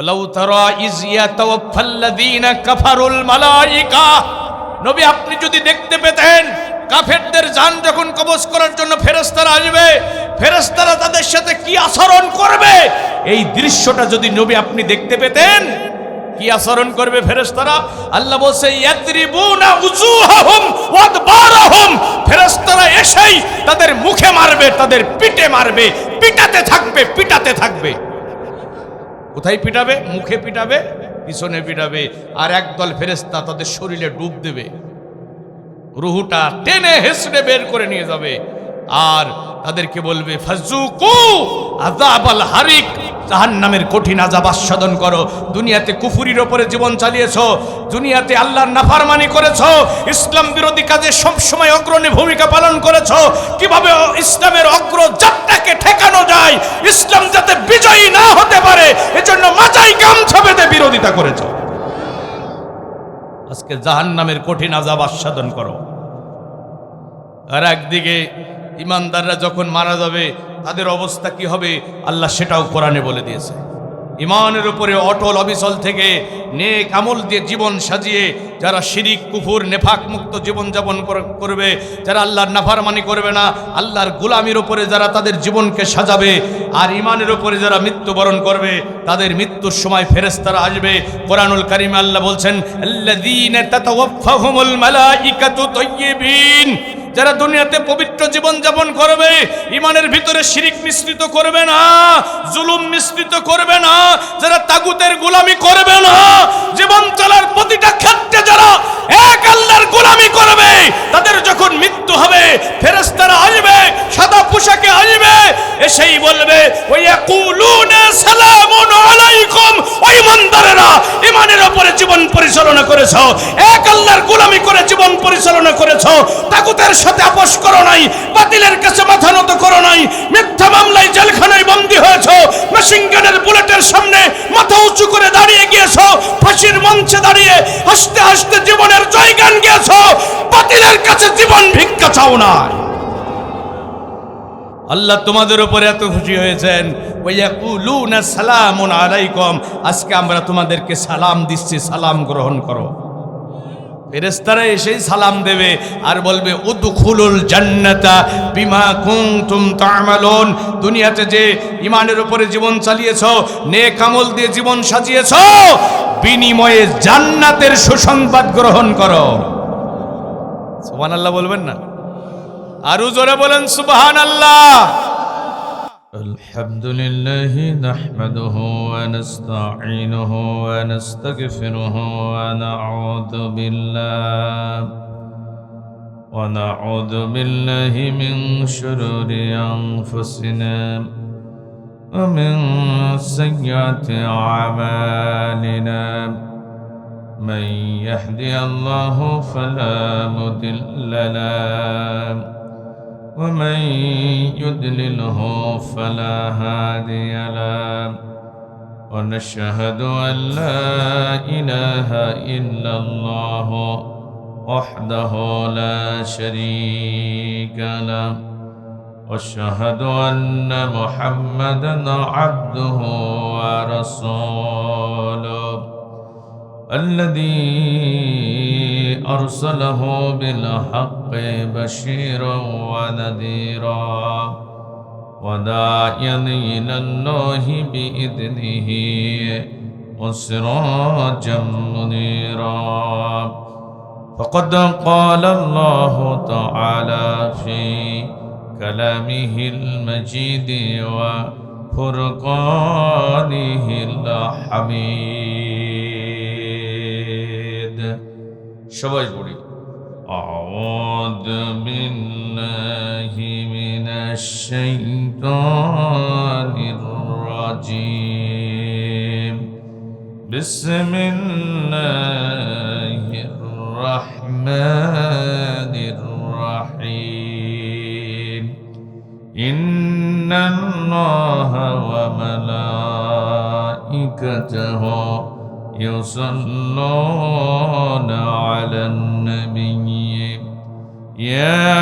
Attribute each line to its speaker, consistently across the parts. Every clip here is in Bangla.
Speaker 1: ওয়ালাউ তারা ইয ইয়াতাওয়াফাল্লাযীনা কাফারুল মালায়েকা, নবী আপনি যদি দেখতে পেতেন কাফেরদের জান যখন কবজ করার জন্য ফেরেশতারা আসবে, ফেরেশতারা তাদের সাথে কি আচরণ করবে, এই দৃশ্যটা যদি নবী আপনি দেখতে পেতেন, কি আচরণ করবে ফেরেশতারা? আল্লাহ বলছে ইয়াদরিবুনা উজুহাহুম ওয়া আদবারহুম, ফেরেশতারা এসেই তাদের মুখে মারবে, তাদের পিঠে মারবে, পিটাতে থাকবে, পিটাতে থাকবে। কোথায় পিটাবে? মুখে পিটাবে, পিছনে পিটাবে। আর একদল ফেরেশতা তাদের শরীরে ডুব দেবে, রুহুটা টেনে হেসড়ে বের করে নিয়ে যাবে। আর তাদেরকে বলবে ফাজুকু আযাবাল হারিক, জাহান্নামের কঠিন আযাব আস্বাদন করো। দুনিয়াতে কুফরির উপরে জীবন চালিয়েছো, দুনিয়াতে আল্লাহর নাফরমানি করেছো, ইসলাম বিরোধী কাজে সবসময় অগ্রণী ভূমিকা পালন করেছো। কিভাবে ইসলামের অগ্রযাত্রাকে ঠেকানো যায়, ইসলাম যাতে বিজয়ী না হতে পারে, এজন্য মাথায় গামছা বেঁধে বিরোধিতা করেছো। আজকে জাহান্নামের কঠিন আযাব আস্বাদন করো। আর একদিকে ইমানদাররা যখন মারা যাবে তাদের অবস্থা কি হবে আল্লাহ সেটাও কোরআনে বলে দিয়েছে। ইমানের উপরে অটল অবিচল থেকে নেক আমল দিয়ে জীবন সাজিয়ে যারা শিরিক কুফর নেফাক মুক্ত জীবন যাপন করবে, যারা আল্লাহর নাফরমানি করবে না, আল্লাহর গোলামির উপরে যারা তাদের জীবনকে সাজাবে, আর ইমানের উপরে যারা মৃত্যুবরণ করবে, তাদের মৃত্যুর সময় ফেরেশতারা আসবে। কোরআনুল কারীমে আল্লাহ বলছেন আল্লাযীনা তাতাওয়াফাহুমুল মালাইকাতু তাইয়্যিবিন, যারা দুনিয়াতে পবিত্র জীবন যাপন করবে, ইমানের ভিতরে শিরিক মিশ্রিত করবে না, জুলুম মিশ্রিত করবে না, যারা তাগুতের গোলামি করবে না, জীবন চলার প্রতিটা ক্ষেত্রে যারা এক আল্লাহর গোলামি করবে, তাদের যখন মৃত্যু হবে ফেরেশতারা আসবে, সাদা পোশাকে আসবে, এসেই বলবে ওয়ায়াকুলুনা সালামুন আলাইকুম। ওই ইমানদারেরা ইমানের উপরে জীবন পরিচালনা করেছো, এক আল্লাহর গোলামি করে জীবন পরিচালনা করেছো, তাগুতের সাথে আপোষ করো নাই, বাতিলের কাছে মাথা নত করো নাই, মিথ্যা মামলায় জেলখানায় বন্দী হয়েছো, মেশিন গানের বুলেটের সামনে মাথা উঁচু করে দাঁড়িয়ে গিয়েছো, ফাঁসির মঞ্চে দাঁড়িয়ে হাসতে হাসতে জীবনের জয়গান গিয়েছো, বাতিলের কাছে জীবন ভিক্ষা চাও না। আল্লাহ তোমাদের উপরে এত খুশি হয়েছেন, ওয়ায়াকুলুনা সালামুন আলাইকুম, আজকে আমরা তোমাদেরকে সালাম দিচ্ছি, সালাম গ্রহণ করো। ফেরেশতারা এসেই সালাম দেবে আর বলবে উদখুলুল জান্নাতা বিমা কুনতুম তা'মালুন, দুনিয়াতে যে ঈমানের উপরে জীবন চালিয়েছো, নেক আমল দিয়ে জীবন সাজিয়েছো, বিনিময়ে জান্নাতের সুসংবাদ গ্রহণ করো। সুবহানাল্লাহ বলবেন না? আরো জোরে বলেন সুবহানাল্লাহ।
Speaker 2: الحمد لله نحمده ونستعينه ونستغفره ونعوذ بالله من شرور أنفسنا ومن سيئات أعمالنا، من يهدي الله فلا مضل له ومن يضلله فلا هادي له، ونشهد أن لا إله إلا الله وحده لا شريك له، واشهد أن محمدا عبده ورسوله الذي أرسله بالحق بشيرا ونذيرا وداعيا إلى الله بإذنه وسراجا منيرا، فقد قال الله تعالى في كلامه المجيد وفرقانه الحميد। সবাই পড়ি আউযু বিল্লাহি মিনাশ শাইতানির রাজীম, বিসমিল্লাহির রাহমানির রাহিম, ইন্নাল্লাহা ওয়া মালাইকাতাহু يصلون على النبي يا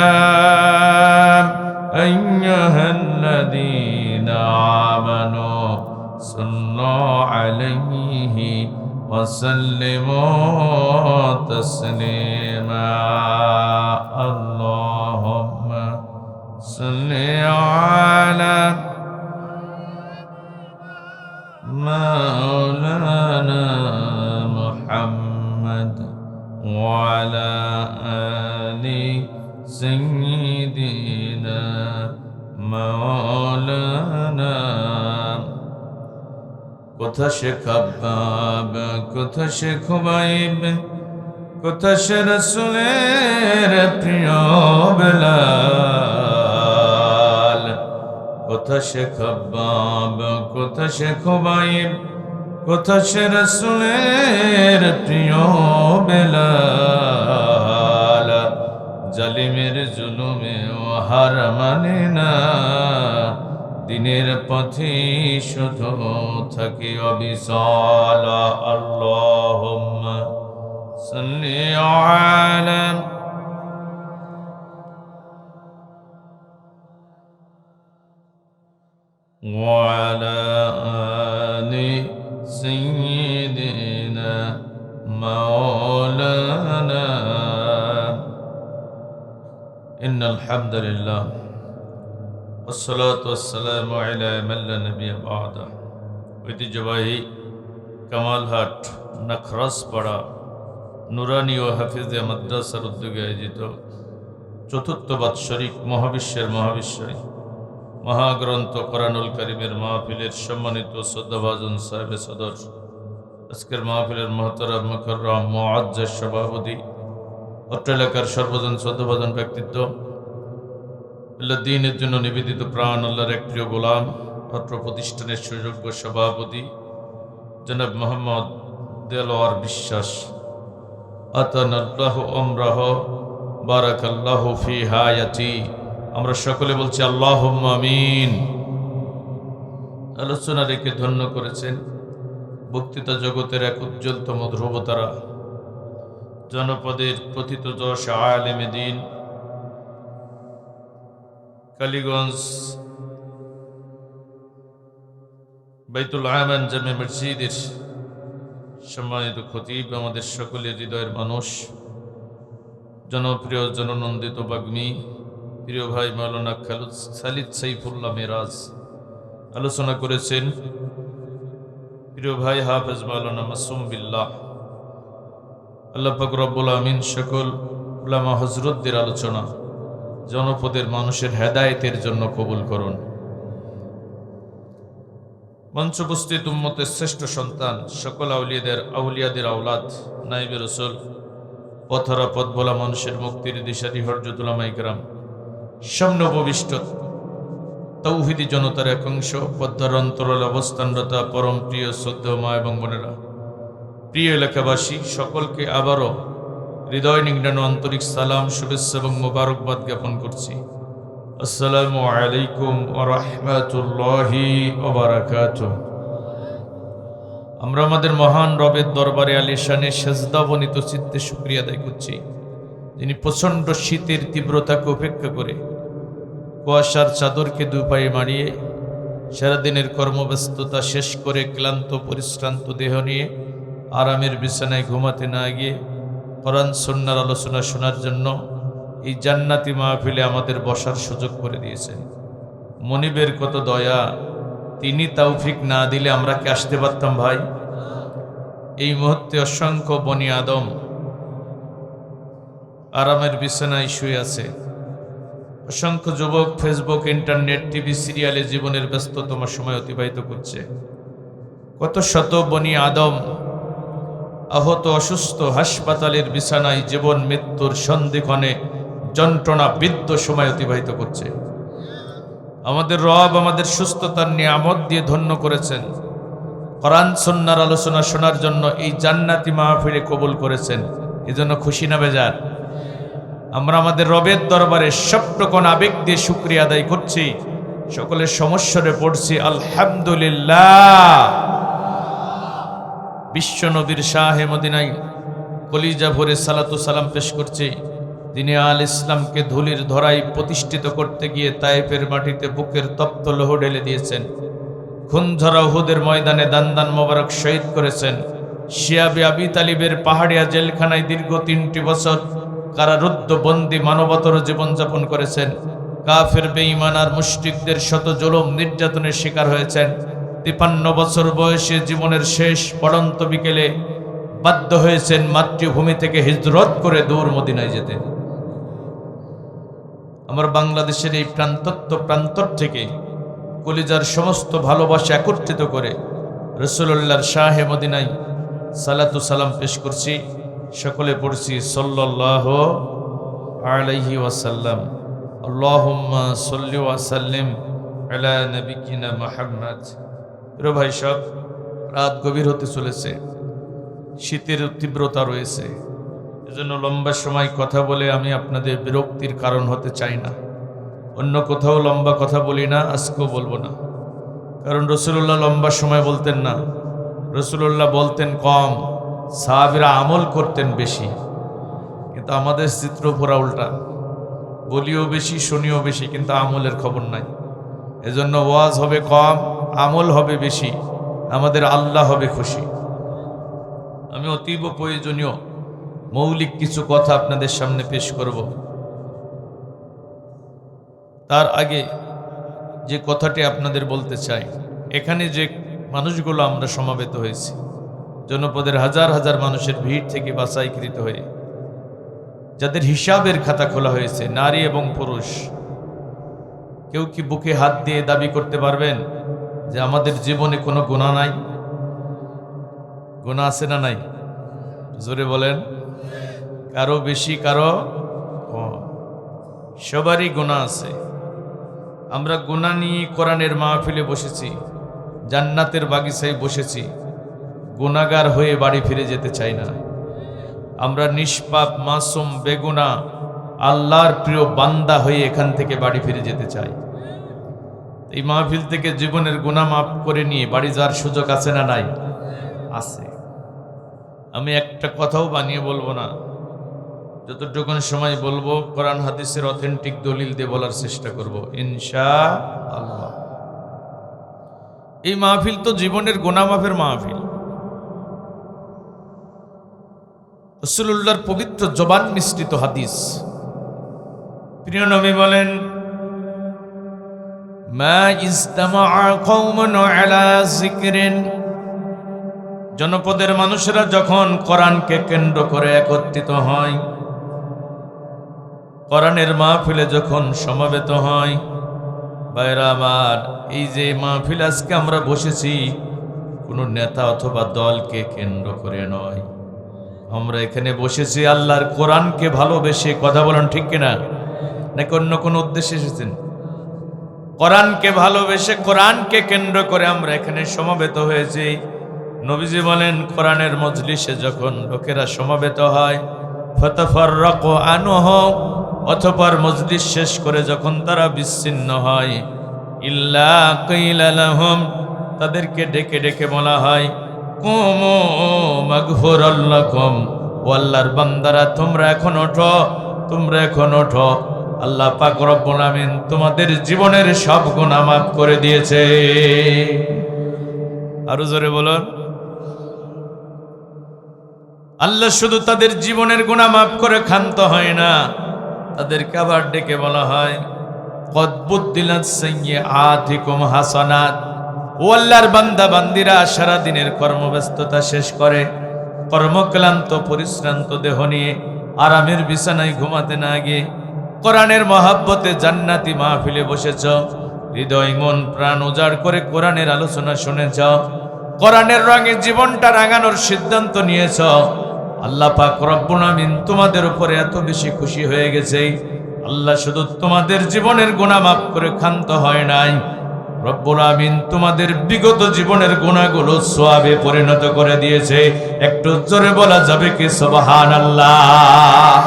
Speaker 2: أيها الذين آمنوا صلوا عليه وسلموا تسليما اللهم صل على مولانا محمد وعلى آل سيدنا مولانا কোথা সে খাব্বাব কোথা সে খুবাইব কোথা সে রাসূলের প্রিয় বেলাল কোথা সে খাব্বাব কোথা সে খুবাইব কোথা সে রাসূলের প্রিয় বেলাল জালিমের জুলুমে ও হার মানে না দিনের পথে শুধু থাকি অবিচল আল্লাহুম্মা সাল্লি আলা وعلى آل سيدنا مولانا إن الحمد لله والصلاة والسلام على من لا نبي بعده ঐতিহ্যবাহী কামালহাট নাখরাসপাড়া নুরানি ও হাফিজে মাদ্রাসার উদ্যোগে আয়োজিত চতুর্থ বাৎসরিক মহাবিশ্বের মহাবিশ্বয় মহাগ্রন্থ কোরআনুল কারীমের মাহফিলের সম্মানিত শ্রদ্ধাভাজন সাহেব সদর আজকের মাহফিলের মহতরম মুকররম মুআজ্জাজ সভাপতি অত্র এলাকার সর্বজন শ্রদ্ধাভাজন ব্যক্তিত্ব আল্লাহ দ্বীনের জন্য নিবেদিত প্রাণ আল্লাহর এক প্রিয় গোলাম অত্র প্রতিষ্ঠানের সুযোগ্য সভাপতি জনাব মোহাম্মদ দেলোয়ার বিশ্বাস আতানাল্লাহু আমরাহ বারাকাল্লাহু ফি হায়াতি আমরা সকলে বলছি আল্লাহুম্মা আমিন। আলোচনা রেখে ধন্য করেছেন বক্তৃতা জগতের এক উজ্জ্বলতম ধ্রুবতারা জনপদের প্রথিত যশ আলেমে দ্বীন কালীগঞ্জ বাইতুল আমান জামে মসজিদের সম্মানিত খতিব আমাদের সকলের হৃদয়ের মানুষ জনপ্রিয় জননন্দিত বাগ্মী প্রিয় ভাই মাওলানা খালিদ সাইফুল্লাহ মেরাজ আলোচনা করেছেন প্রিয় ভাই হাফেজ মাওলানা মাসুম বিল্লাহ। আল্লাহ পাক রব্বুল আমিন সকল উলামা হযরতদের আলোচনা জনপদের মানুষের হেদায়েতের জন্য কবুল করুন। মঞ্চ উপস্থিত উম্মতের শ্রেষ্ঠ সন্তান সকল আউলিয়াদের আওলাদ নাইবে রাসূল পথরা পথ বলা মানুষের মুক্তির দিশারি হযরত উলামায়ে কেরাম সামনে উপবিষ্ট তৌহিদি জনতার এক অংশ পদ্মার অন্তরালে অবস্থানরত পরম প্রিয় শ্রদ্ধেয় মা এবং বোনেরা প্রিয় এলাকাবাসী সকলকে আবারও হৃদয় নিংড়ানো আন্তরিক সালাম শুভেচ্ছা এবং মোবারকবাদ জ্ঞাপন করছি। আসসালামু আলাইকুম ওয়া রাহমাতুল্লাহি ওয়া বারাকাতুহু। আমরা আমাদের মহান রবের দরবারে আলিশানে সেজদাবনিত চিত্তে শুকরিয়া আদায় করছি যিনি প্রচণ্ড শীতের তীব্রতাকে উপেক্ষা করে কুয়াশার চাদরকে দুপায়ে মারিয়ে সারাদিনের কর্মব্যস্ততা শেষ করে ক্লান্ত পরিশ্রান্ত দেহ নিয়ে আরামের বিছানায় ঘুমাতে না গিয়ে কোরআন সুন্নাহর আলোচনা শোনার জন্য এই জান্নাতি মাহফিলে আমাদের বসার সুযোগ করে দিয়েছেন। মনিবের কত দয়া, তিনি তৌফিক না দিলে আমরা কি আসতে পারতাম ভাই? এই মুহূর্তে অসংখ্য বনি আদম আরামের বিছানায় শুয়ে আছে, অসংখ্য যুবক ফেসবুক ইন্টারনেট টিভি সিরিয়ালে জীবনের ব্যস্ততম সময় অতিবাহিত করছে। কত শত বনি আদম আহত অসুস্থ হাসপাতালের বিছানায় জীবন মৃত্যুর সন্ধিক্ষণে যন্ত্রণা বিদ্ধ সময় অতিবাহিত করছে। আমাদের রব আমাদের সুস্থতার নিয়ামত দিয়ে ধন্য করেছেন, কোরআন সুন্নাহর আলোচনা শোনার জন্য এই জান্নাতি মাহফিলে কবুল করেছেন। এজন্য খুশি না বেজার? আমরা আমাদের রবের দরবারে সবটুকুন আবেগ দিয়ে শুকরিয়া আদায় করছি, সকলের সমস্যারে পড়ছি আলহামদুলিল্লাহ। বিশ্ব নবীর শাহে মদিনায় কলিজা ভরে সালাতু সালাম পেশ করছি, যিনি আল ইসলামকে ধুলির ধরায় প্রতিষ্ঠিত করতে গিয়ে তায়েফের মাটিতে বুকের তপ্ত লৌহ ঢেলে দিয়েছেন। খুনঝরা উহুদের ময়দানে দান মোবারক শহীদ করেছেন। শিয়াবে আবি তালিবের পাহাড়িয়া জেলখানায় দীর্ঘ 3টি বছর কারারুদ্ধ বন্দী মানবতর জীবনযাপন করেছেন। কাফের বেঈমান আর মুশরিকদের শত জুলুম নির্যাতনের শিকার হয়েছেন। 53 বছর বয়সে জীবনের শেষ পড়ন্ত বিকেলে বাধ্য হয়েছেন মাতৃভূমি থেকে হিজরত করে দূর মদিনায় যেতে। আমার বাংলাদেশের এই প্রান্তর থেকে কলিজার সমস্ত ভালোবাসা একত্রিত করে রাসূলুল্লাহর শাহে মদিনায় সালাতু সালাম পেশ করছি। সকলে পড়ছি সাল্লাল্লাহু আলাইহি ওয়াসাল্লাম। আল্লাহুম্মা সাল্লি ওয়া সাল্লিম আলা নবিয়িনা মুহাম্মদ। প্রিয় ভাই সব, রাত গভীর হতে চলেছে, শীতের তীব্রতা রয়েছে, এজন্য লম্বা সময় কথা বলে আমি আপনাদের বিরক্তির কারণ হতে চাই না। অন্য কোথাও লম্বা কথা বলি না, আজকেও বলবো না, কারণ রাসূলুল্লাহ লম্বা সময় বলতেন না। রাসূলুল্লাহ বলতেন কম, সাহাবীরা আমল করতেন বেশি। কিন্তু আমাদের চিত্র পুরা উল্টা, বলিও বেশি, শুনিও বেশি, কিন্তু আমলের খবর নাই। এজন্য ওয়াজ হবে কম, আমল হবে বেশি, আমাদের আল্লাহ হবে খুশি। আমি অতীব প্রয়োজনীয় মৌলিক কিছু কথা আপনাদের সামনে পেশ করব। তার আগে যে কথাটি আপনাদের বলতে চাই, এখানে যে মানুষগুলো আমরা সমাবেত হয়েছি, জনপদের হাজার হাজার মানুষের ভিড় থেকে বাছাইকৃত হয়ে যাদের হিসাবের খাতা খোলা হয়েছে, নারী এবং পুরুষ, কেউ কি বুকে হাত দিয়ে দাবি করতে পারবেন যে আমাদের জীবনে কোনো গুনাহ নাই? গুনাহ আছে না নাই? জোরে বলেন। কারো বেশি, কারো কম, সবারই গুনাহ আছে। আমরা গুনাহ নিয়ে কোরআনের মাহফিলে বসেছি, জান্নাতের বাগিচায় বসেছি, গুনাহগার হয়ে বাড়ি ফিরে যেতে চাই না। আমরা নিষ্পাপ, মাসুম, বেগুনাহ, আল্লাহর প্রিয় বান্দা হয়ে এখান থেকে বাড়ি ফিরে যেতে চাই। এই মাহফিল থেকে জীবনের গুনাহ মাফ করে নিয়ে বাড়ি যাওয়ার সুযোগ আছে না নাই? আছে। আমি একটা কথাও বানিয়ে বলবো না, যতটুকু সময় বলবো কোরআন হাদিসের অথেন্টিক দলিল দিয়ে বলার চেষ্টা করব ইনশাআল্লাহ। এই মাহফিল তো জীবনের গুনাহ মাফের মাহফিল। রাসূলুল্লাহর পবিত্র জবান মিশ্রিত হাদিস। প্রিয় নবী বলেন, মা ইজতামাআ কওমুন আলা যিকরিন, জনপদের মানুষেরা যখন কোরআনকে কেন্দ্র করে একত্রিত হয়, কোরআনের মাহফিলে যখন সমবেত হয়, ভাইরা আমার, এই যে মাহফিল আজকে আমরা বসেছি, কোনো নেতা অথবা দলকে কেন্দ্র করে নয়। আমরা এখানে বসেছি আল্লাহর কোরআনকে ভালোবেসে। কথা বলেন ঠিক কিনা? নাকি অন্য কোনো উদ্দেশ্যে এসেছেন? কোরআনকে ভালোবেসে, কোরআনকে কেন্দ্র করে আমরা এখানে সমবেত হয়েছি। নবীজি বলেন, কোরআনের মজলিসে যখন লোকেরা সমবেত হয়, ফাতাফাররাকু আনহু, অতঃপর মজলিস শেষ করে যখন তারা বিচ্ছিন্ন হয়, ইল্লা কিলা লাহুম, তাদেরকে ডেকে ডেকে বলা হয়, কুমু মাগফুরাল লাকুম, ও আল্লাহর বান্দারা তোমরা এখন ওঠো, তোমরা এখন ওঠো, আল্লাহ পাক রব্বুল আমিন তোমাদের জীবনের সব গুনাহ মাফ করে দিয়েছে। আরো জোরে বলুন। আল্লাহ শুধু তাদের জীবনের গুনাহ মাফ করে ক্ষান্ত হয় না, তাদেরকে আবার ডেকে বলা হয়, কদ বুদ্দিলাত সাইয়্যাতিকুম হাসানাত, ও আল্লাহর বান্দা বান্দিরা সারা দিনের কর্মব্যস্ততা শেষ করে কর্মক্লান্ত পরিশ্রান্ত দেহ নিয়ে আরামের বিছানায় ঘুমাতে না গিয়ে কোরআনের মহাব্বতে জান্নাতি মাহফিলে বসেছ, হৃদয় মন প্রাণ উজাড় করে কোরআনের আলোচনা শুনেছ, কোরআনের রঙে জীবনটা রাঙানোর সিদ্ধান্ত নিয়েছ। আল্লাহ পাক রব্বুল আমিন তোমাদের উপরে এত বেশি খুশি হয়ে গেছে, আল্লাহ শুধু তোমাদের জীবনের গুনাহ মাফ করে ক্ষান্ত হয় নাই, রব্বুল আমিন তোমাদের বিগত জীবনের গুনাহগুলো সওয়াবে পরিণত করে দিয়েছে। একটু জোরে বলা যাবে কি সুবহানাল্লাহ?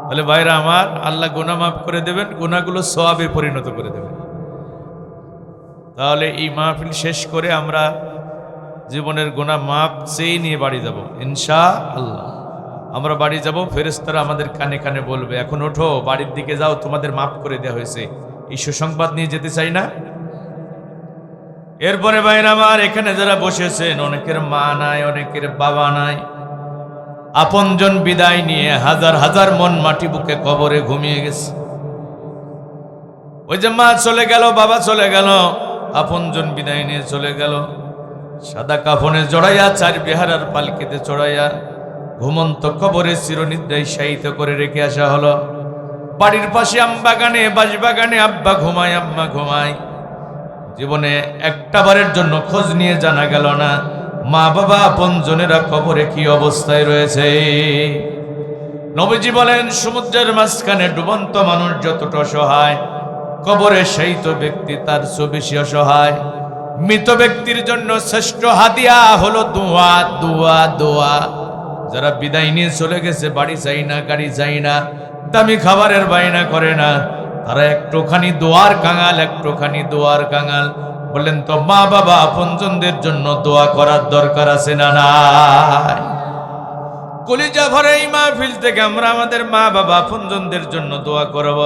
Speaker 2: বলে ভাইরা আমার, আল্লাহ গুনাহ মাফ করে দেবেন, গুনাহগুলো সওয়াবে পরিণত করে দেবেন। তাহলে এই মাহফিল শেষ করে আমরা জীবনের গুনাহ মাফ চেয়ে নিয়ে বাড়ি যাব ইনশাআল্লাহ। আমরা বাড়ি যাব, ফেরেশতারা আমাদের কানে কানে বলবে, এখন ওঠো, বাড়ির দিকে যাও, তোমাদের মাফ করে দেওয়া হয়েছে। এই সুসংবাদ নিয়ে যেতে চাই না? এরপরে ভাইরা আমার, এখানে যারা বসেছেন অনেকের মা নাই, অনেকের বাবা নাই, আপনজন বিদায় নিয়ে হাজার হাজার মন মাটি বুকে কবরে ঘুমিয়ে গেছে। ওই যে মা চলে গেল, বাবা চলে গেল, আপনজন বিদায় নিয়ে চলে গেল, সাদা কাফনে জড়াইয়া চার বিহারার পালকিতে চড়াইয়া ঘুমন্ত কবরে চিরনিদ্রায় শায়িত করে রেখে আসা হলো। বাড়ির পাশে আমবাগানে বাঁশবাগানে আব্বা ঘুমায়, আম্মা ঘুমায়। জীবনে একটা বারের জন্য খোঁজ নিয়ে জানা গেল না মা বাবা আপনজনেরা কবরে কি অবস্থায় রয়েছে। নবীজি বলেন, সমুদ্রের মাঝখানে ডুবন্ত মানুষ যতটা অসহায়, কবরে শায়িত ব্যক্তি তার চেয়ে বেশি অসহায়। মৃত ব্যক্তির জন্য শ্রেষ্ঠ হাদিয়া হলো দোয়া, দোয়া, দোয়া। যারা বিদায় নিয়ে চলে গেছে, বাড়ি চাই না, গাড়ি চাই না, দামি খাবারের বায়না করে না, তারা একটুখানি দোয়ার কাঙাল, একটুখানি দোয়ার কাঙাল। বললেন তো মা বাবা আপনজনদের জন্য দোয়া করার দরকার আছে না নাই? কলিজা ভরে এই মাহফিল থেকে আমরা আমাদের মা বাবা আপনজনদের জন্য দোয়া করব।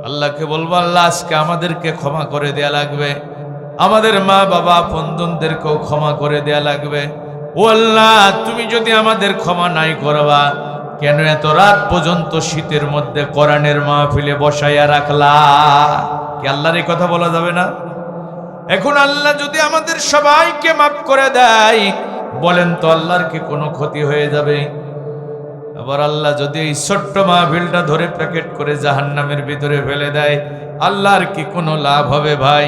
Speaker 2: আল্লাহকে বলবো, আল্লাহ আজকে আমাদেরকে ক্ষমা করে দেয়া লাগবে, আমাদের মা বাবা আপনজনদেরকেও ক্ষমা করে দেয়া লাগবে। ও আল্লাহ, তুমি যদি আমাদের ক্ষমা নাই করবা, কেন এত রাত পর্যন্ত শীতের মধ্যে কোরআনের মাহফিলে বসাইয়া রাখলা? কি আল্লাহর এই কথা বলা যাবে না? এখন আল্লাহ যদি আমাদের সবাইকে মাফ করে দেয়, বলেন তো আল্লাহর কি কোনো ক্ষতি হয়ে যাবে? আবার আল্লাহ যদি এই ছোট্ট মাহফিলটা ধরে প্যাকেট করে জাহান্নামের ভিতরে ফেলে দেয়, আল্লাহর কি কোনো লাভ হবে? ভাই,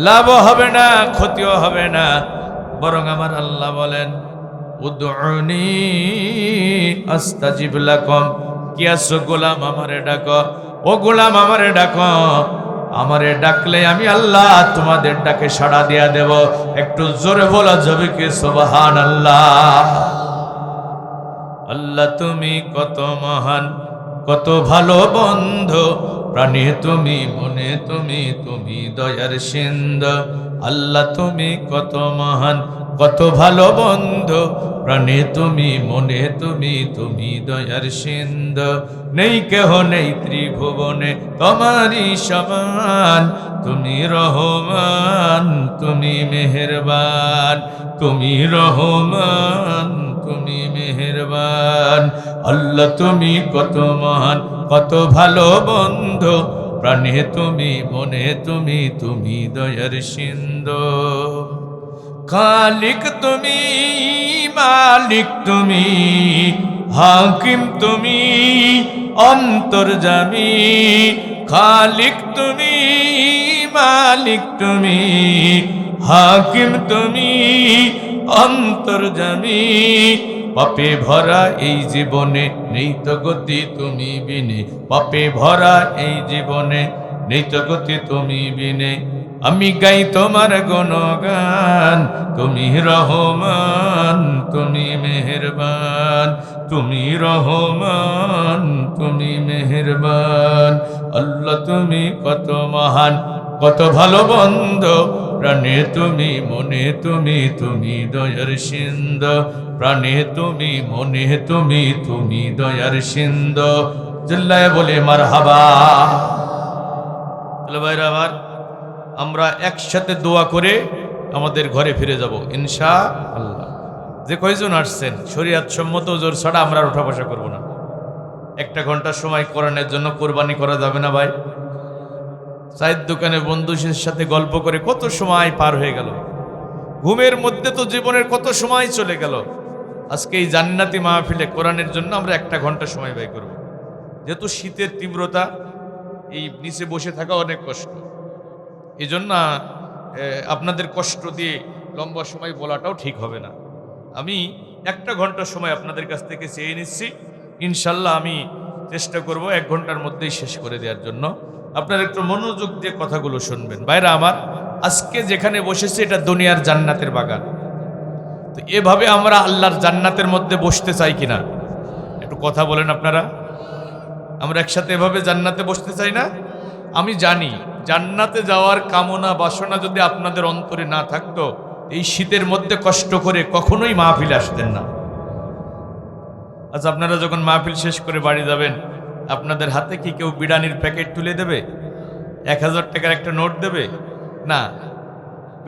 Speaker 2: লাভও হবে না, ক্ষতিও হবে না। বরং আমার আল্লাহ বলেন, উদউনি আস্তাজিব লাকুম। কি আছো গোলাম, আমারে ডাকো। ও গোলাম, আমারে ডাকো। আমারে ডাকলে আমি আল্লাহ তোমাদের ডাকে সাড়া দিয়া দেব। একটু জোরে বলা যাবে কি সুবহানাল্লাহ? আল্লাহ তুমি কত মহান, কত ভালো বন্ধু, প্রাণে তুমি, মনে তুমি, তুমি দয়ার সিন্ধু। আল্লাহ তুমি কত মহান, কত ভালো বন্ধু, প্রাণে তুমি, মনে তুমি, তুমি দয়ার সিন্ধু। নেই কেহ নেই ত্রিভুবনে তোমারই সমান, তুমি রহমান, তুমি মেহেরবান, তুমি রহমান, তুমি মেহেরবান। আল্লাহ তুমি কত মহান, কত ভালো বন্ধু, প্রাণে তুমি, মনে তুমি, তুমি দয়ার সিন্ধু। খালিক তুমি, মালিক তুমি, হাকিম তুমি, অন্তর্যামী। খালিক তুমি, মালিক তুমি, হাকিম তুমি, অন্তর্যামী। পাপে ভরা এই জীবনে নেই তো গতি তুমি বিনে, পাপে ভরা এই জীবনে নেই তো গতি তুমি বিনে। আমি গাই তোমার গুণগান, তুমি রহমান, তুমি মেহেরবান, তুমি রহমান, তুমি মেহেরবান। আল্লাহ তুমি কত মহান, কত ভালো বন্ধু, প্রাণে তুমি, মনে তুমি, তুমি দয়ার সিন্ধু। প্রাণে তুমি, মনে তুমি, তুমি দয়ার সিন্ধু। চিল্লায় বলে মারহাবা। তাহলে ভাইরা আমার, আমরা একসাথে দোয়া করে আমাদের ঘরে ফিরে যাব ইনশাআল্লাহ। যে কয়জন আসছেন, শরীয়ত সম্মত ওজোর ছাড়া আমরা আর উঠা বসা করবো না। একটা ঘন্টার সময় কোরআনের জন্য কোরবানি করা যাবে না ভাই? চায়ের দোকানে বন্ধুদের সাথে গল্প করে কত সময় পার হয়ে গেল, ঘুমের মধ্যে তো জীবনের কত সময় চলে গেল। আজকে এই জান্নাতি মাহফিলে কোরআনের জন্য আমরা একটা ঘন্টা সময় ব্যয় করব। যেহেতু শীতের তীব্রতা, এই নিচে বসে থাকা অনেক কষ্ট, এই জন্য আপনাদের কষ্ট দিয়ে লম্বা সময় বলাটাও ঠিক হবে না। আমি একটা ঘন্টার সময় আপনাদের কাছ থেকে চেয়ে নিচ্ছি, ইনশাল্লাহ আমি চেষ্টা করব 1 ঘন্টার মধ্যেই শেষ করে দেওয়ার জন্য। আপনারা একটু মনোযোগ দিয়ে কথাগুলো শুনবেন। ভাইরা আমার, আজকে যেখানে বসেছি এটা দুনিয়ার জান্নাতের বাগান। তো এভাবে আমরা আল্লাহর জান্নাতের মধ্যে বসতে চাই কিনা একটু কথা বলেন আপনারা। আমরা একসাথে এভাবে জান্নাতে বসতে চাই না? আমি জানি জান্নাতে যাওয়ার কামনা বাসনা যদি আপনাদের অন্তরে না থাকতো, এই শীতের মধ্যে কষ্ট করে কখনোই মাহফিলে আসতেন না। আচ্ছা, আপনারা যখন মাহফিল শেষ করে বাড়ি যাবেন, আপনাদের হাতে কি কেউ বিরিয়ানির প্যাকেট তুলে দেবে? 1000 টাকার একটা নোট দেবে? না,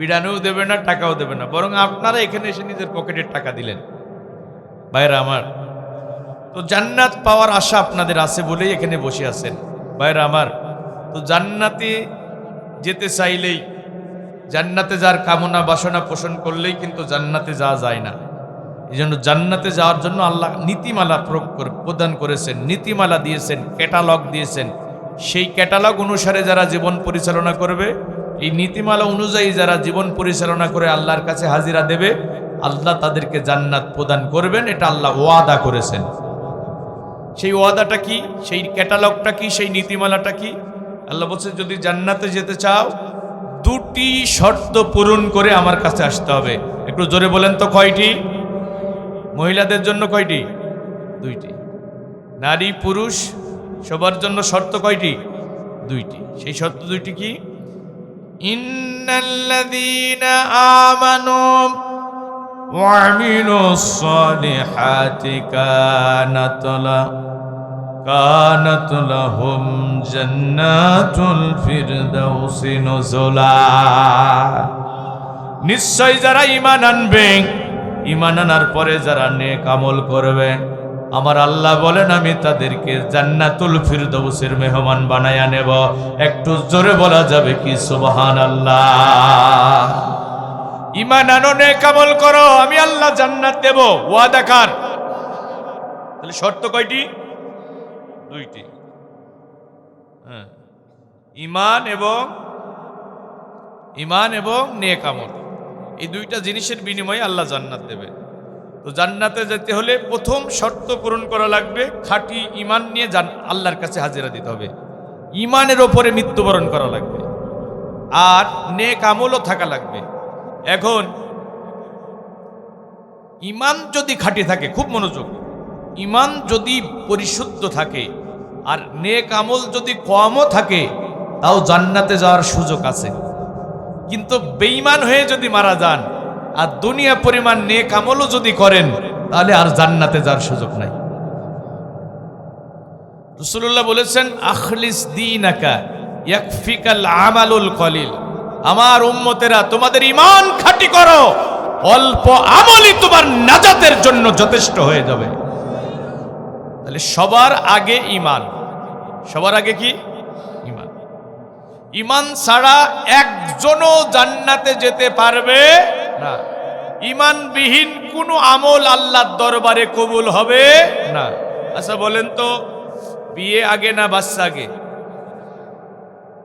Speaker 2: বিড়ানেও দেবে না, টাকাও দেবে না, বরং আপনারা এখানে এসে নিজের পকেটের টাকা দিলেন। ভাইরা আমার, তো জান্নাত পাওয়ার আশা আপনাদের আছে বলেই এখানে বসে আছেন। ভাইরা আমার, তো জান্নাতে যেতে চাইলেই, জান্নাতে যার কামনা বাসনা পোষণ করলেই কিন্তু জান্নাতে যাওয়া যায় না। এই জন্য জান্নাতে যাওয়ার জন্য আল্লাহ নীতিমালা প্রদান করেছেন, নীতিমালা দিয়েছেন, ক্যাটালগ দিয়েছেন। সেই ক্যাটালগ অনুসারে যারা জীবন পরিচালনা করবে, এই নীতিমালা অনুযায়ী যারা জীবন পরিচালনা করে আল্লাহর কাছে হাজিরা দেবে, আল্লাহ তাদেরকে জান্নাত প্রদান করবেন। এটা আল্লাহ ওয়াদা করেছেন। সেই ওয়াদাটা কি, সেই ক্যাটালগটা কি, সেই নীতিমালাটা কি? আল্লাহ বলছেন, যদি জান্নাতে যেতে চাও দুটি শর্ত পূরণ করে আমার কাছে আসতে হবে। একটু জোরে বলেন তো, কয়টি? মহিলাদের জন্য কয়টি? দুইটি। নারী পুরুষ সবার জন্য শর্ত কয়টি? দুইটি। সেই শর্ত দুইটি কি? ইন্নাল্লাযীনা আমানু ওয়া আমিলুস সালিহাতি কানাত লাহুম জান্নাতুল ফিরদাউসি নুজুলা। নিশ্চয় যারা ঈমান আনবে, ঈমান আনার পরে যারা নেক আমল করবে, আমার আল্লাহ বলেন আমি তাদেরকে জান্নাতুল ফিরদাউসের মেহমান বানায়া নেব। একটু জোরে বলা যাবে কি সুবহানাল্লাহ? ঈমান আনো, নেক আমল করো, আমি আল্লাহ জান্নাত দেব, ওয়াদা কার? তাহলে শর্ত কয়টি? দুইটি। হ্যাঁ, ঈমান এবং নেক আমল, এই দুইটা জিনিসের বিনিময়ে আল্লাহ জান্নাত দেবে। তো জান্নাতে যেতে হলে প্রথম শর্ত পূরণ করা লাগবে, খাঁটি ঈমান নিয়ে আল্লাহর কাছে হাজিরা দিতে হবে। ঈমানের ওপরে মৃত্যুবরণ করা লাগবে, আর নেক আমলও থাকা লাগবে। এখন ঈমান যদি খাঁটি থাকে, খুব মনোযোগ, ঈমান যদি পরিশুদ্ধ থাকে আর নেক আমল যদি কমও থাকে, তাও জান্নাতে যাওয়ার সুযোগ আছে। কিন্তু বেঈমান হয়ে যদি মারা যান আর দুনিয়া পরিমাণ নেক আমলও যদি করেন, তাহলে আর জান্নাতে যাওয়ার সুযোগ নাই। রাসূলুল্লাহ বলেছেন, আখলিস দীনাকা ইয়াকফিকাল আমালুল কলিল। আমার উম্মতেরা, তোমাদের ঈমান খাঁটি করো, অল্প আমলই তোমার নাজাতের জন্য যথেষ্ট হয়ে যাবে। তাহলে সবার আগে ঈমান। সবার আগে কি? ঈমান। ঈমান ছাড়া একজনও জান্নাতে যেতে পারবে না। ঈমানবিহীন কোনো আমল আল্লাহর দরবারে কবুল হবে না। আচ্ছা বলেন তো, বিয়ে আগে না বাচ্চা আগে?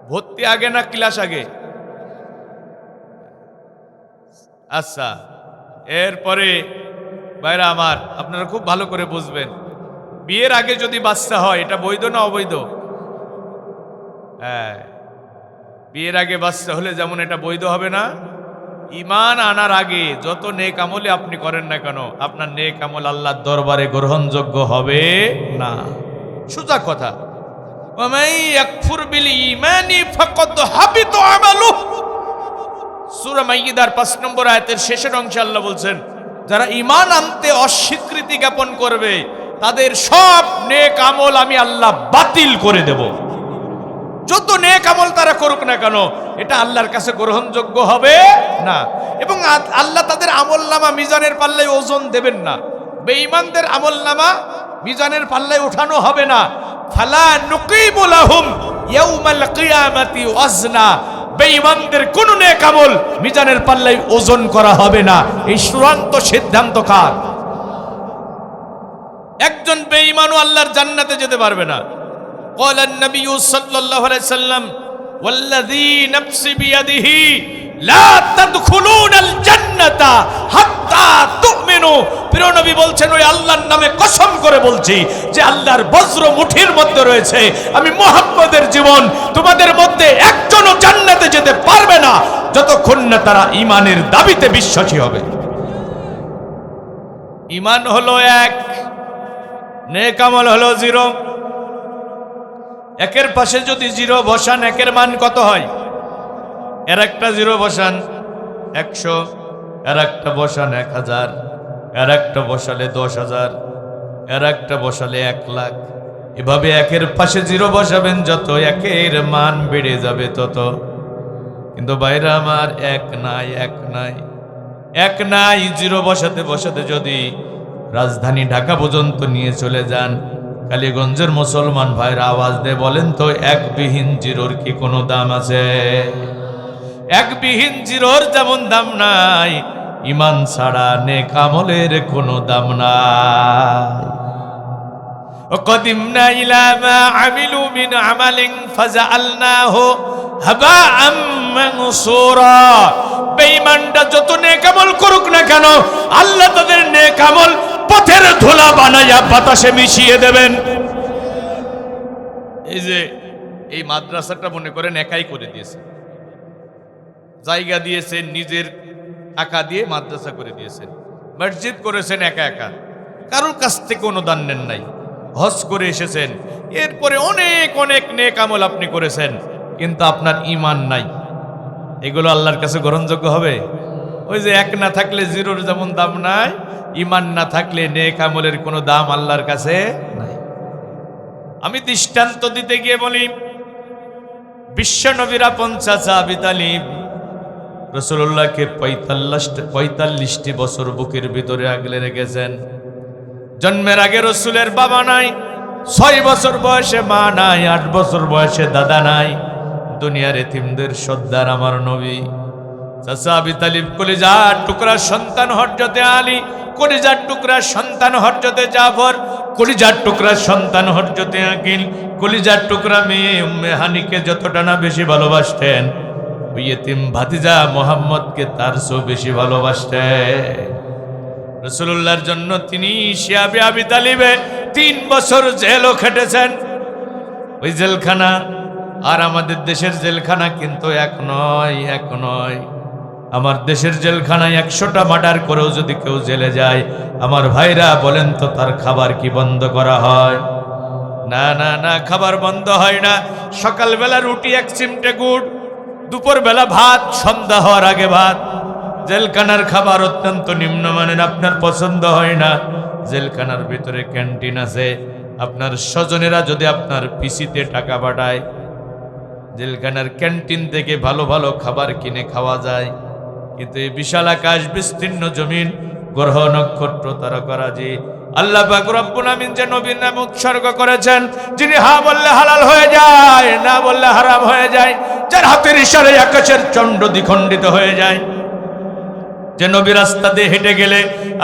Speaker 2: ভর্তি আগে না ক্লাস আগে? আচ্ছা, এরপরে ভাইরা আমার, আপনারা খুব ভালো করে বুঝবেন, বিয়ের আগে যদি বাচ্চা হয়, এটা বৈধ না অবৈধ? হ্যাঁ, বিয়ের আগে বাচ্চা হলে যেমন এটা বৈধ হবে না, ঈমান আনার আগে যত নেক আমলে আপনি করেন না কেন, আপনার নেক আমল আল্লাহর দরবারে গ্রহণযোগ্য হবে না। সোজা কথা। ওয়ামাই ইয়াকফুর বিল ঈমানি ফাকাদ হাবিতা আমালুহু। সূরা মাইদার 5 নম্বর আয়াতের শেষের অংশে আল্লাহ বলছেন, যারা ঈমান আনতে অস্বীকৃতি জ্ঞাপন করবে, তাদের সব নেক আমল আমি আল্লাহ বাতিল করে দেব। যত নেক আমল তারা করুক না কেন, এটা আল্লাহর কাছে গ্রহণযোগ্য হবে না। এবং আল্লাহ তাদের আমলনামা মিজানের পাল্লায় ওজন দেবেন না। বেঈমানদের আমলনামা মিজানের পাল্লায় ওঠানো হবে না। ফালা নুকিমু লাহুম ইয়াউমাল কিয়ামাতি ওয়াজনা। বেঈমানদের কোন নেক আমল মিজানের পাল্লায় ওজন করা হবে না। এই চূড়ান্ত সিদ্ধান্ত কার? একজন বেঈমানও আল্লাহর জান্নাতে যেতে পারবে না। قال النبي صلى الله عليه وسلم والذي نفسي بيده لا تدخلون الجنة حتى تؤمنوا। প্রিয় নবী বলছেন, ওই আল্লাহর নামে কসম করে বলছি যে আল্লাহর বজ্র মুঠির মধ্যে রয়েছে, আমি মুহাম্মদের জীবন, তোমাদের মধ্যে একজনও জান্নাতে যেতে পারবে না যতক্ষণ না তারা ঈমানের দাবিতে বিশ্বাসী হবে। ঈমান হলো এক, নেক আমল হলো 0। একের পাশে যদি 0 বসান, একের মান কত হয়? এর একটা 0 বসান 100, এর একটা বসান 1000, এর একটা বসালে 10,000, এর একটা বসালে 1 লাখ। এভাবে একের পাশে 0 বসাবেন, যত একের মান বেড়ে যাবে তত কিন্তু বাইরে আমার এক নাই জিরো বসাতে বসাতে যদি রাজধানী ঢাকা পর্যন্ত নিয়ে চলে যান, কালীগঞ্জের মুসলমান ভাইরা আওয়াজ দিয়ে বলেন তো, একবিহীন জিরোর কি কোনো দাম আছে? একবিহীন জিরোর যেমন দাম নাই, ঈমান ছাড়া নেক আমলের কোনো দাম নাই। وقدمنا إلى ما عملوا من عمل فجعلناه هباء منثورا। বেঈমানরা যত নেক আমল করুক না কেন, আল্লাহ তাদের নেক আমল পথের ধুলা বানায়া বাতাসে মিশিয়ে দেবেন।
Speaker 1: এই যে এই মাদ্রাসাটা মনে করেন একাই করে দিয়েছে, জায়গা দিয়েছেন, নিজের টাকা দিয়ে মাদ্রাসা করে দিয়েছেন, মসজিদ করেছেন একা একা, কারোর কাছ থেকে অনুদান নেন নাই, হজ করে এসেছেন, এরপরে অনেক অনেক নেক আমল আপনি করেছেন, কিন্তু আপনার ঈমান নাই। এগুলো আল্লাহর কাছে গ্রহণযোগ্য হবে? ওই যে এক না থাকলে জিরোর যেমন দাম নাই, ঈমান না থাকলে নেক আমলের কোনো দাম আল্লাহর কাছে নাই। আমি দৃষ্টান্ত দিতে গিয়ে বলি, বিশ্বনবীর আপন চাচা আবু তালিব রাসূলুল্লাহকে ৪৫টি বছর বুকের ভিতরে আগলে রেখেছেন। জন্মের আগে রসুলের বাবা নাই, ৬ বছর বয়সে মা নাই, ৮ বছর বয়সে দাদা নাই। দুনিয়ার এতিমদের সর্দার আমার নবী চাচা আবু তালিব, কলিজার টুকরা সন্তান হযরতে আলী, কলিজার টুকরা সন্তান হযরতে জাফর, কলিজার টুকরা সন্তান হযরতে আকিল, কলিজার টুকরা মেয়ে উম্মে হানিকে যতটা না বেশি ভালোবাসতেন, ওই এতিম ভাতিজা মুহাম্মদকে তার চেয়েও বেশি ভালোবাসতেন। রাসূলুল্লাহর জন্য তিনি শিয়াবে আবু তালিবে 3 বছর জেলও খেটেছেন। ওই জেলখানা আর আমাদের দেশের জেলখানা কিন্তু এক নয়। আমার দেশের জেলখানায় 100টা মার্ডার করেও যদি কেউ জেলে যায়, আমার ভাইরা বলেন তো তার খাবার কি বন্ধ করা হয়? না, খাবার বন্ধ হয় না। সকালবেলা রুটি 1 চিমটে গুড়, দুপুরবেলা ভাত, সন্ধ্যা হওয়ার আগে ভাত। জেলখানার খাবার অত্যন্ত নিম্নমানের, আপনার পছন্দ হয় না। জেলখানার ভিতরে ক্যান্টিন আছে, আপনার স্বজনেরা যদি আপনার পিসিতে টাকা পাঠায়, জেলখানার ক্যান্টিন থেকে ভালো ভালো খাবার কিনে খাওয়া যায়। কিন্তু এই বিশাল আকাশ বিস্তীর্ণ জমিন, গ্রহ নক্ষত্র তারকারাজি, আল্লাহ পাক রব্বুল আমিন যে নবীর নামে উৎসর্গ করেছেন, যিনি হা বললে হালাল হয়ে যায়, না বললে হারাম হয়ে যায়, যার হাতের ইশারায় আকাশের চন্দ্র দ্বিখণ্ডিত হয়ে যায়, যে নবী রাস্তা দিয়ে হেঁটে গেলে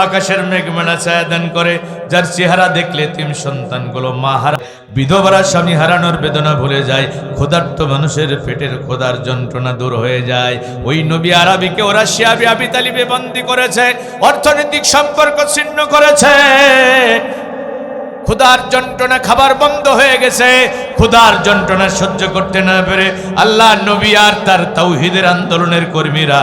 Speaker 1: আকাশের মেঘমেলা ছায়া দান করে, যার চেহারা দেখলে তিন সন্তানগুলো মা হারা, বিধবারা স্বামী হারানোর বেদনা ভুলে যায়, ক্ষুধার্ত মানুষের পেটের ক্ষুধার যন্ত্রণা দূর হয়ে যায়, ওই নবী আরবিকে ওরা শিয়াবে আবি তালিবে বন্দী করেছে, অর্থনৈতিক সম্পর্ক ছিন্ন করেছে। ক্ষুধার যন্ত্রণা, খাবার বন্ধ হয়ে গেছে, ক্ষুধার যন্ত্রণা সহ্য করতে না পেরে আল্লাহ নবী আর তার তাওহীদের আন্দোলনের কর্মীরা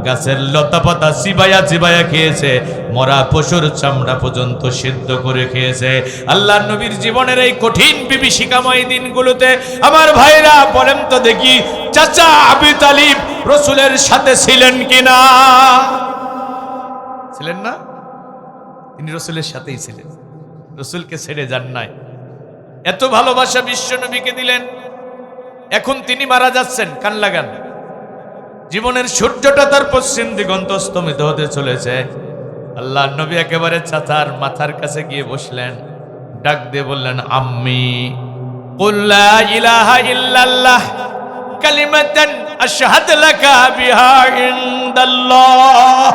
Speaker 1: গাছের লতাপাতা চিবায়া খেয়েছে, মরা পশুর চামড়া পর্যন্ত সিদ্ধ করে খেয়েছে। আল্লাহ নবীর জীবনের এই কঠিন বিভীষিকাময় দিনগুলোতে আমার ভাইরা বলেন তো দেখি, চাচা আবু তালিব রসুলের সাথে ছিলেন কিনা? ছিলেন না? তিনি রসুলের সাথেই ছিলেন, রসুলকে ছেড়ে যান নাই। এত ভালোবাসা বিশ্ব নবীকে দিলেন, এখন তিনি মারা যাচ্ছেন, কান লাগান। জীবনের সূর্যটা তার পশ্চিম দিগন্ত অস্তমিত হতে চলেছে। আল্লাহ নবী একেবারে চাচার মাথার কাছে গিয়ে বসলেন, ডাক দিয়ে বললেন, আম্মি কুল লা ইলাহা ইল্লাল্লাহ কালিমাতান আশহাদু লাকা বিহা ইনদাল্লাহ।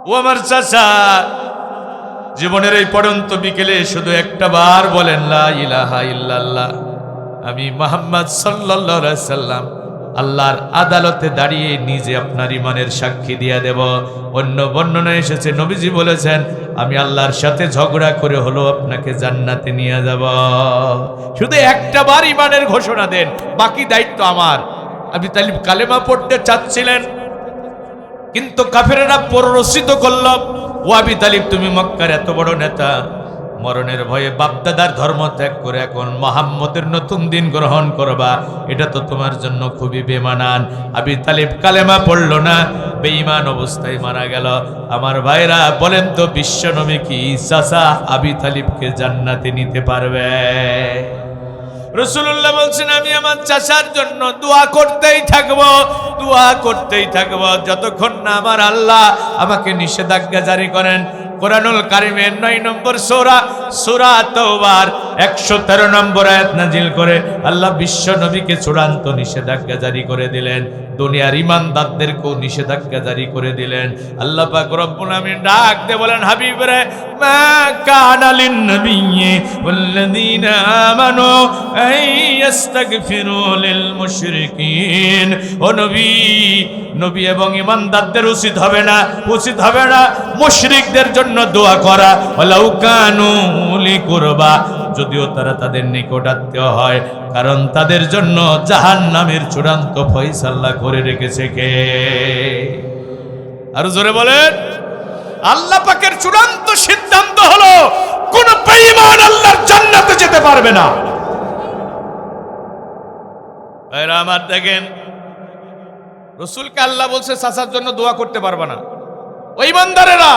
Speaker 1: ও আমার চাচা, জীবনের এই পড়ন্ত বিকেলে শুধু একটা বার বলেন, লা ইলাহা ইল্লাল্লাহ, আমি মুহাম্মদ সাল্লাল্লাহু আলাইহি সাল্লাম আল্লাহর আদালতে দাঁড়িয়ে নিজে আপনার ইমানের সাক্ষী দিয়ে দেব। অন্য বর্ণনায় এসেছে নবীজি বলেছেন, আমি আল্লাহর সাথে ঝগড়া করে হলো আপনাকে জান্নাতে নিয়ে যাব। শুধু একটা বার ইমানের ঘোষণা দেন, বাকি দায়িত্ব আমার। আবু তালিব কালেমা পড়তে চাচ্ছিলেন, কিন্তু কাফেরেরা প্ররোচিত করল, ও আবু তালিব, তুমি মক্কার এত বড় নেতা, মরণের ভয়ে বাপদাদার ধর্ম ত্যাগ করে এখন মুহাম্মদের নতুন দিন গ্রহণ করবা, এটা তো তোমার জন্য খুবই বেমানান। আবু তালিব কালেমা পড়ল না, বেঈমান অবস্থায় মারা গেল। আমার ভাইরা বলেন তো, বিশ্ব নবী কি চাচা আবু তালিবকে জান্নাতে নিতে পারবে?
Speaker 2: রাসূলুল্লাহ বলছেন আমি আমার চাচার জন্য দোয়া করতেই থাকবো যতক্ষণ না আমার আল্লাহ আমাকে নিষেধাজ্ঞা জারি করেন। কোরআনুল কারীমের 9 নম্বর সূরা তাওবার 113 নম্বর আয়াত নাজিল করে আল্লাহ বিশ্ব নবীকে চূড়ান্ত নিষেধাজ্ঞা জারি করে দিলেন, দুনিয়ার ঈমানদারদেরকেও নিষেধাজ্ঞা জারি করে দিলেন। আল্লাহ পাক রব্বুল আমিন ডাক দিয়ে বলেন, হাবিব রে, মা কানা লিন নবিয়্যি ওয়াল্লাযীনা আমানু আইয়াস্তাগফিরু লিল মুশরিকিন। ও নবী এবং ঈমানদারদের উচিত হবে না মুশরিকদের জন্য দোয়া করা, ওয়ালাউ কানু লি কুরবা, যদিও তারা তাদের নিকট আত্মীয় হয়, কারণ তাদের জন্য জাহান্নামের চূড়ান্ত ফয়সালা করে রেখেছে কে? আর জোরে বলেন, আল্লাহ পাকের চূড়ান্ত সিদ্ধান্ত হলো কোন বেঈমান আল্লাহর জান্নাতে যেতে পারবে না। ভাইরা আমার, দেখেন রাসূলকে আল্লাহ বলছে চাচার জন্য দোয়া করতে পারবে না। ওই ঈমানদারেরা,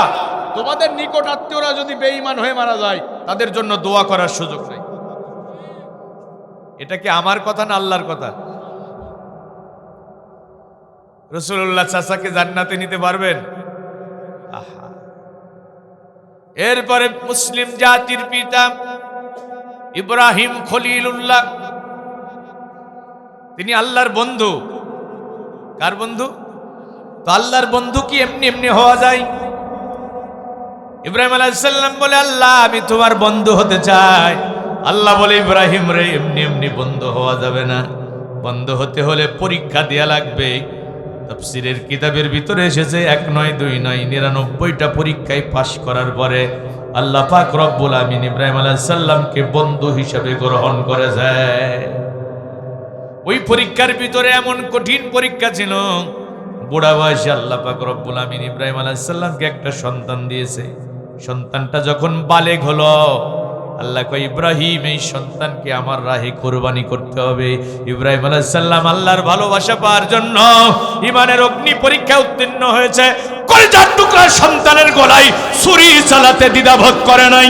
Speaker 2: তোমাদের নিকট আত্মীয়রা যদি বেঈমান হয়ে মারা যায় তাদের জন্য দোয়া করার সুযোগ নেই। এটা কি আমার কথা না আল্লাহর কথা? রাসূলুল্লাহ চাচাকে জান্নাতে নিতে পারবেন? আহা। এরপরে মুসলিম জাতির পিতা ইব্রাহিম খলিলুল্লাহ, তিনি আল্লাহর বন্ধু। কার বন্ধু? তো আল্লাহর বন্ধু কি এমনি এমনি হওয়া যায়? ইব্রাহিম আলাইহিস সালাম বলে, আল্লাহ আমি তোমার বন্ধু হতে চাই। আল্লাহ বলে, ইব্রাহিম রে, এমনি এমনি বন্ধু হওয়া যাবে না, বন্ধু হতে হলে পরীক্ষা দেয়া লাগবে। তাফসীরের কিতাবের ভিতরে এসেছে 1 নয় 2 নয় 99টা পরীক্ষায় পাশ করার পরে আল্লাহ পাক রব্বুল আমিন ইব্রাহিম আলাইহিস সালামকে বন্ধু হিসেবে গ্রহণ করেছে। ওই পরীক্ষার ভিতরে এমন কঠিন পরীক্ষা ছিল, বুড়া বয়সে আল্লাহ পাক রব্বুল আমিন ইব্রাহিম আলাইহিস সালামকে একটা সন্তান দিয়েছে। সন্তানটা যখন বালেগ হলো, আল্লাহ কয়, ইব্রাহিম এই সন্তানকে আমার রাহে কুরবানি করতে হবে। ইব্রাহিম আলাইহিস সালাম আল্লাহর ভালোবাসা পাওয়ার জন্য ঈমানের অগ্নি পরীক্ষা উত্তীর্ণ হয়েছে। কলিজার টুকরা সন্তানের গলায় ছুরি চালাতে দ্বিধাবোধ করে নাই।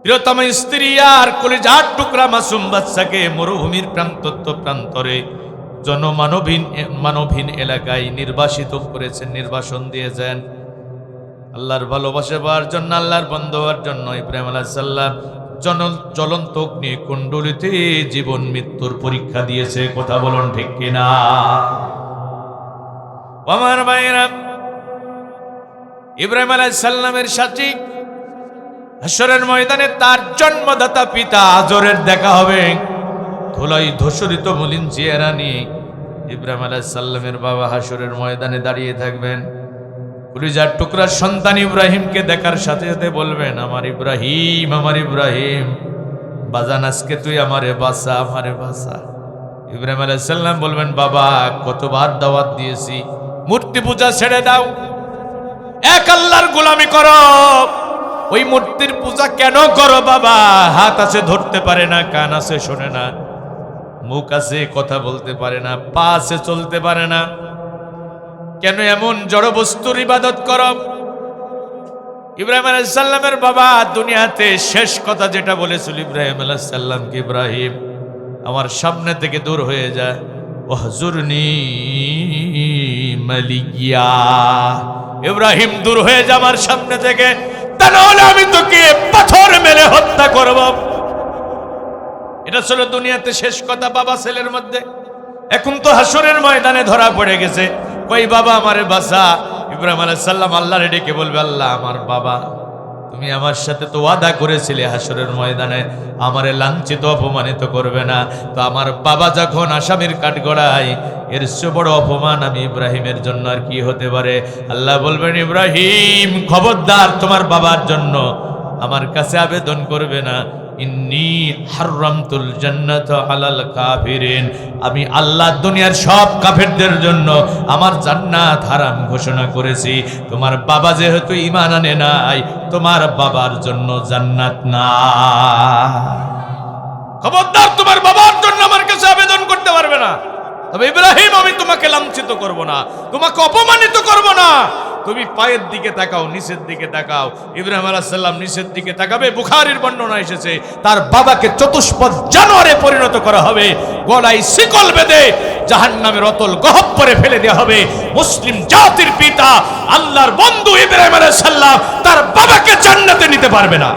Speaker 2: প্রিয়তম স্ত্রী আর কলিজার টুকরা মাসুম বাচ্চাকে মরুভূমির প্রান্তরে মানবহীন এলাকায় নির্বাসিত করেছেন, নির্বাসন দিয়েছেন। আল্লাহর ভালোবাসা পাওয়ার জন্য, আল্লাহর বন্ধু হওয়ার জন্য ইব্রাহিম আলাইহিস সালাম জ্বলন্ত অগ্নি কুণ্ডলিতে জীবন মৃত্যুর পরীক্ষা দিয়েছে। কথা বলুন ঠিক কিনা? আমার ভাইরা, ইব্রাহিম আলাইহিস সালামের সাথে হাশরের ময়দানে তার জন্মদাতা পিতা আজরের দেখা হবে। ধুলাই ধূসরিত মলিন চেহারা নিয়ে ইব্রাহিম আলাইহিস সালামের বাবা হাশরের ময়দানে দাঁড়িয়ে থাকবেন। কলিজার টুকরার সন্তান ইব্রাহিমকে দেখার সাথে সাথে বলবেন, আমার ইব্রাহিম, বাজান আজকে তুই আমারে বাঁচা। ইব্রাহিম আলাইহিস সালাম বলবেন, বাবা কতবার দাওয়াত দিয়েছি, মূর্তি পূজা ছেড়ে দাও, এক আল্লাহর গোলামি করো। ওই মূর্তির পূজা কেন করো বাবা? হাত আছে ধরতে পারে না, কান আছে শোনে না, মুখ আছে কথা বলতে পারে না, পা আছে চলতে পারে না, কেন এমন জড় বস্তুর ইবাদত করো? ইব্রাহিম আলাইহিস সালামের বাবা দুনিয়াতে শেষ কথা যেটা বলেছিল ইব্রাহিম আলাইহিস সালামকে, ইব্রাহিম আমার সামনে থেকে দূর হয়ে যা, ওয়াহজুরনি মালিয়া, ইব্রাহিম দূর হয়ে যা আমার সামনে থেকে, তা নাহলে আমি তোকে পাথর মেরে হত্যা করব। এটা ছিল দুনিয়াতে শেষ কথা বাবা ছেলের মধ্যে। এখন তো হাশরের ময়দানে ধরা পড়ে গেছে, কই বাবা আমারে বাঁচা। ইব্রাহিম আলাইহিস সালাম আল্লাহরে ডেকে বলবে, আল্লাহ আমার বাবা, তুমি আমার সাথে তো ওয়াদা করেছিলে হাশরের ময়দানে আমারে লাঞ্ছিত অপমানিত করবে না। তো আমার বাবা যখন আসামির কাঠগড়ায়, এর চেয়ে বড় অপমান আমি ইব্রাহিমের জন্য আর কি হতে পারে? আল্লাহ বলবেন, ইব্রাহিম খবরদার, তোমার বাবার জন্য আমার কাছে আবেদন করবে না। ইন্নী হারামতুল জান্নাত আলাল কাফিরিন, আমি আল্লাহ দুনিয়ার সব কাফেরদের জন্য আমার জান্নাত হারাম ঘোষণা করেছি। তোমার বাবা যেহেতু ঈমান আনে নাই, তোমার বাবার জন্য জান্নাত না। খবরদার, তোমার বাবার জন্য আমার কাছে আবেদন করতে পারবে না। তবে ইব্রাহিম, আমি তোমাকে লাঞ্ছিত করব না, তোমাকে অপমানিত করব না,
Speaker 1: তুমি পায়ের দিকে তাকাও, নিচের দিকে তাকাও। ইব্রাহিম আলাইহিস সালাম নিচের দিকে তাকাবে, বুখারীর বর্ণনা এসেছে তার বাবাকে চতুষ্পদ জানোয়ারে পরিণত করা হবে, গলায় শিকল বেঁধে জাহান্নামের অতল গহ্বরে ফেলে দেওয়া হবে। মুসলিম জাতির পিতা আল্লাহর বন্ধু ইব্রাহিম আলাইহিস সালাম তার বাবাকে জান্নাতে নিতে পারবে না,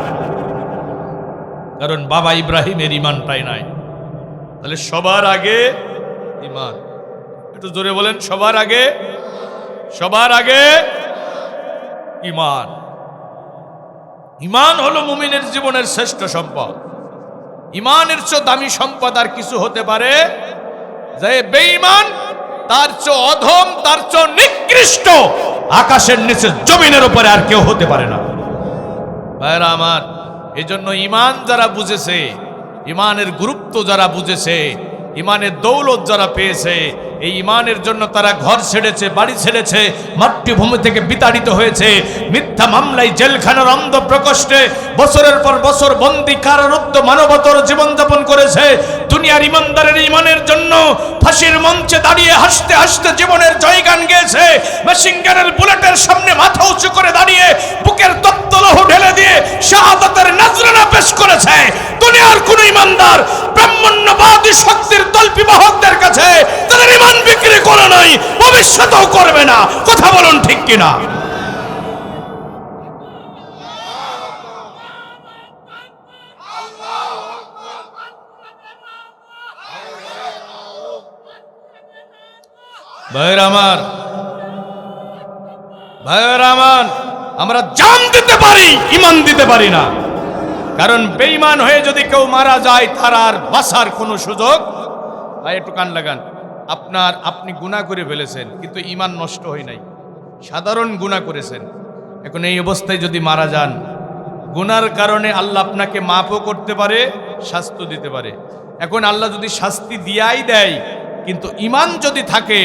Speaker 1: কারণ বাবা ইব্রাহিমের ঈমানটাই নাই। তাহলে সবার আগে ঈমান। একটু জোরে বলেন, সবার আগে, সবার আগে ঈমান। ঈমান হলো মুমিনের জীবনের শ্রেষ্ঠ সম্পদ। ঈমানের চেয়ে দামি সম্পদ আর কিছু হতে পারে? যে বেঈমান তার চেয়ে অধম, তার চেয়ে নিকৃষ্ট আকাশের নিচে জমিনের উপরে আর কেউ হতে পারে না। ভাইরা আমার, এজন্য ঈমান যারা বুঝেছে, ঈমানের গুরুত্ব যারা বুঝেছে, ঈমানের দৌলত যারা পেয়েছে, এই ঈমানের জন্য তারা ঘর ছেড়েছে, বাড়ি ছেড়েছে, মাতৃভূমি থেকে বিতাড়িত হয়েছে, মিথ্যা মামলায় জেলখানার অন্ধ প্রকোষ্ঠে বছরের পর বছর বন্দি কারারুদ্ধ মানবতর জীবনযাপন করেছে। দুনিয়ার ঈমানদারের ঈমানের জন্য ফাঁসির মঞ্চে দাঁড়িয়ে হাসতে হাসতে জীবনের জয়গান গেয়েছে। মেশিন গানের বুলেটের সামনে মাথা উঁচু করে দাঁড়িয়ে বুকের তপ্তলহ ঢেলে দিয়ে শাহাদাতের নজরানা পেশ করেছে। দুনিয়ার কোন ঈমানদার ব্রাহ্মণ্যবাদী শক্তির তল্পিবাহকদের কাছে তাদের ঈমান বিক্রি করে নাই, ভবিষ্যতেও করবে না। কথা বলুন ঠিক কিনা? ভাইয়ের আমার, ভাইয়ের আমার, আমরা জান দিতে পারি, ঈমান দিতে পারি না। কারণ বেঈমান হয়ে যদি কেউ মারা যায় তার আর বাঁচার কোনো সুযোগ। ভাই একটু কান লাগান। আপনি গুনাহ করে ফেলেছেন কিন্তু ঈমান নষ্ট হয় নাই, সাধারণ গুনাহ করেছেন। এখন এই অবস্থায় যদি মারা যান, গুনার কারণে আল্লাহ আপনাকে মাফও করতে পারে, শাস্তি দিতে পারে। এখন আল্লাহ যদি শাস্তি দিয়াই দেয়, কিন্তু ঈমান যদি থাকে,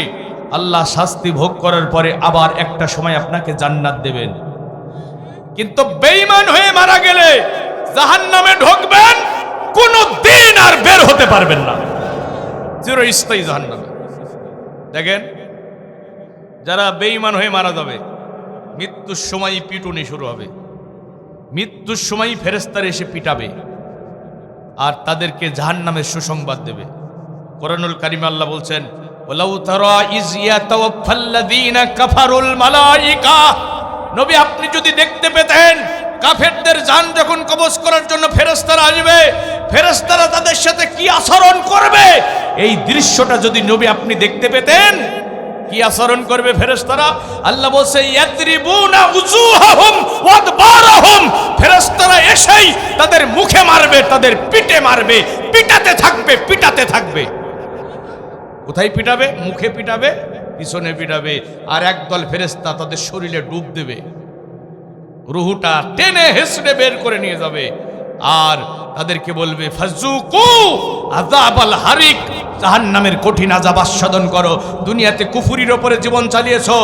Speaker 1: আল্লাহ শাস্তি ভোগ করার পরে আবার একটা সময় আপনাকে জান্নাত দেবেন। কিন্তু বেঈমান হয়ে মারা গেলে জাহান্নামে ঢুকবেন, কোনো দিন আর বের হতে পারবেন না, চিরস্থায়ী জাহান্নামে। দেখেন, যারা বেঈমান হয়ে মারা যাবে, মৃত্যুর সময় পিটুনি শুরু হবে, মৃত্যুর সময় ফেরেশতারা এসে পিটাবে আর তাদেরকে জাহান্নামের সুসংবাদ দেবে। কোরআনুল কারিমে আল্লাহ বলছেন, ওয়ালাউ তারা ইজ ইয়াতাওয়াফাল্লাযীনা কাফারুল মালায়েকা। নবী, আপনি যদি দেখতে পেতেন কাফেরদের জান যখন কবজ করার জন্য ফেরেশতারা আসবে, ফেরেশতারা তাদের সাথে কি আচরণ করবে, এই দৃশ্যটা যদি নবী আপনি দেখতে পেতেন, কি আচরণ করবে ফেরেশতারা? আল্লাহ বলছে, ইয়াদরিবুনা উজুহাহুম ওয়া আদবারহুম। ফেরেশতারা এসেই তাদের মুখে মারবে, তাদের পিঠে মারবে, পিটাতে থাকবে, পিটাতে থাকবে। কোথায় পিটাবে? মুখে পিটাবে, পিছনে পিটাবে। আর একদল ফেরেশতা তাদের শরীরে ডুব দেবে, রুহুটা টেনে হেসড়ে বের করে নিয়ে যাবে আর তাদেরকে বলবে, ফাজুকু আযাবাল হারিক, জাহান্নামের কঠিন আযাব আস্বাদন করো। দুনিয়াতে কুফরির উপরে জীবন চালিয়েছো,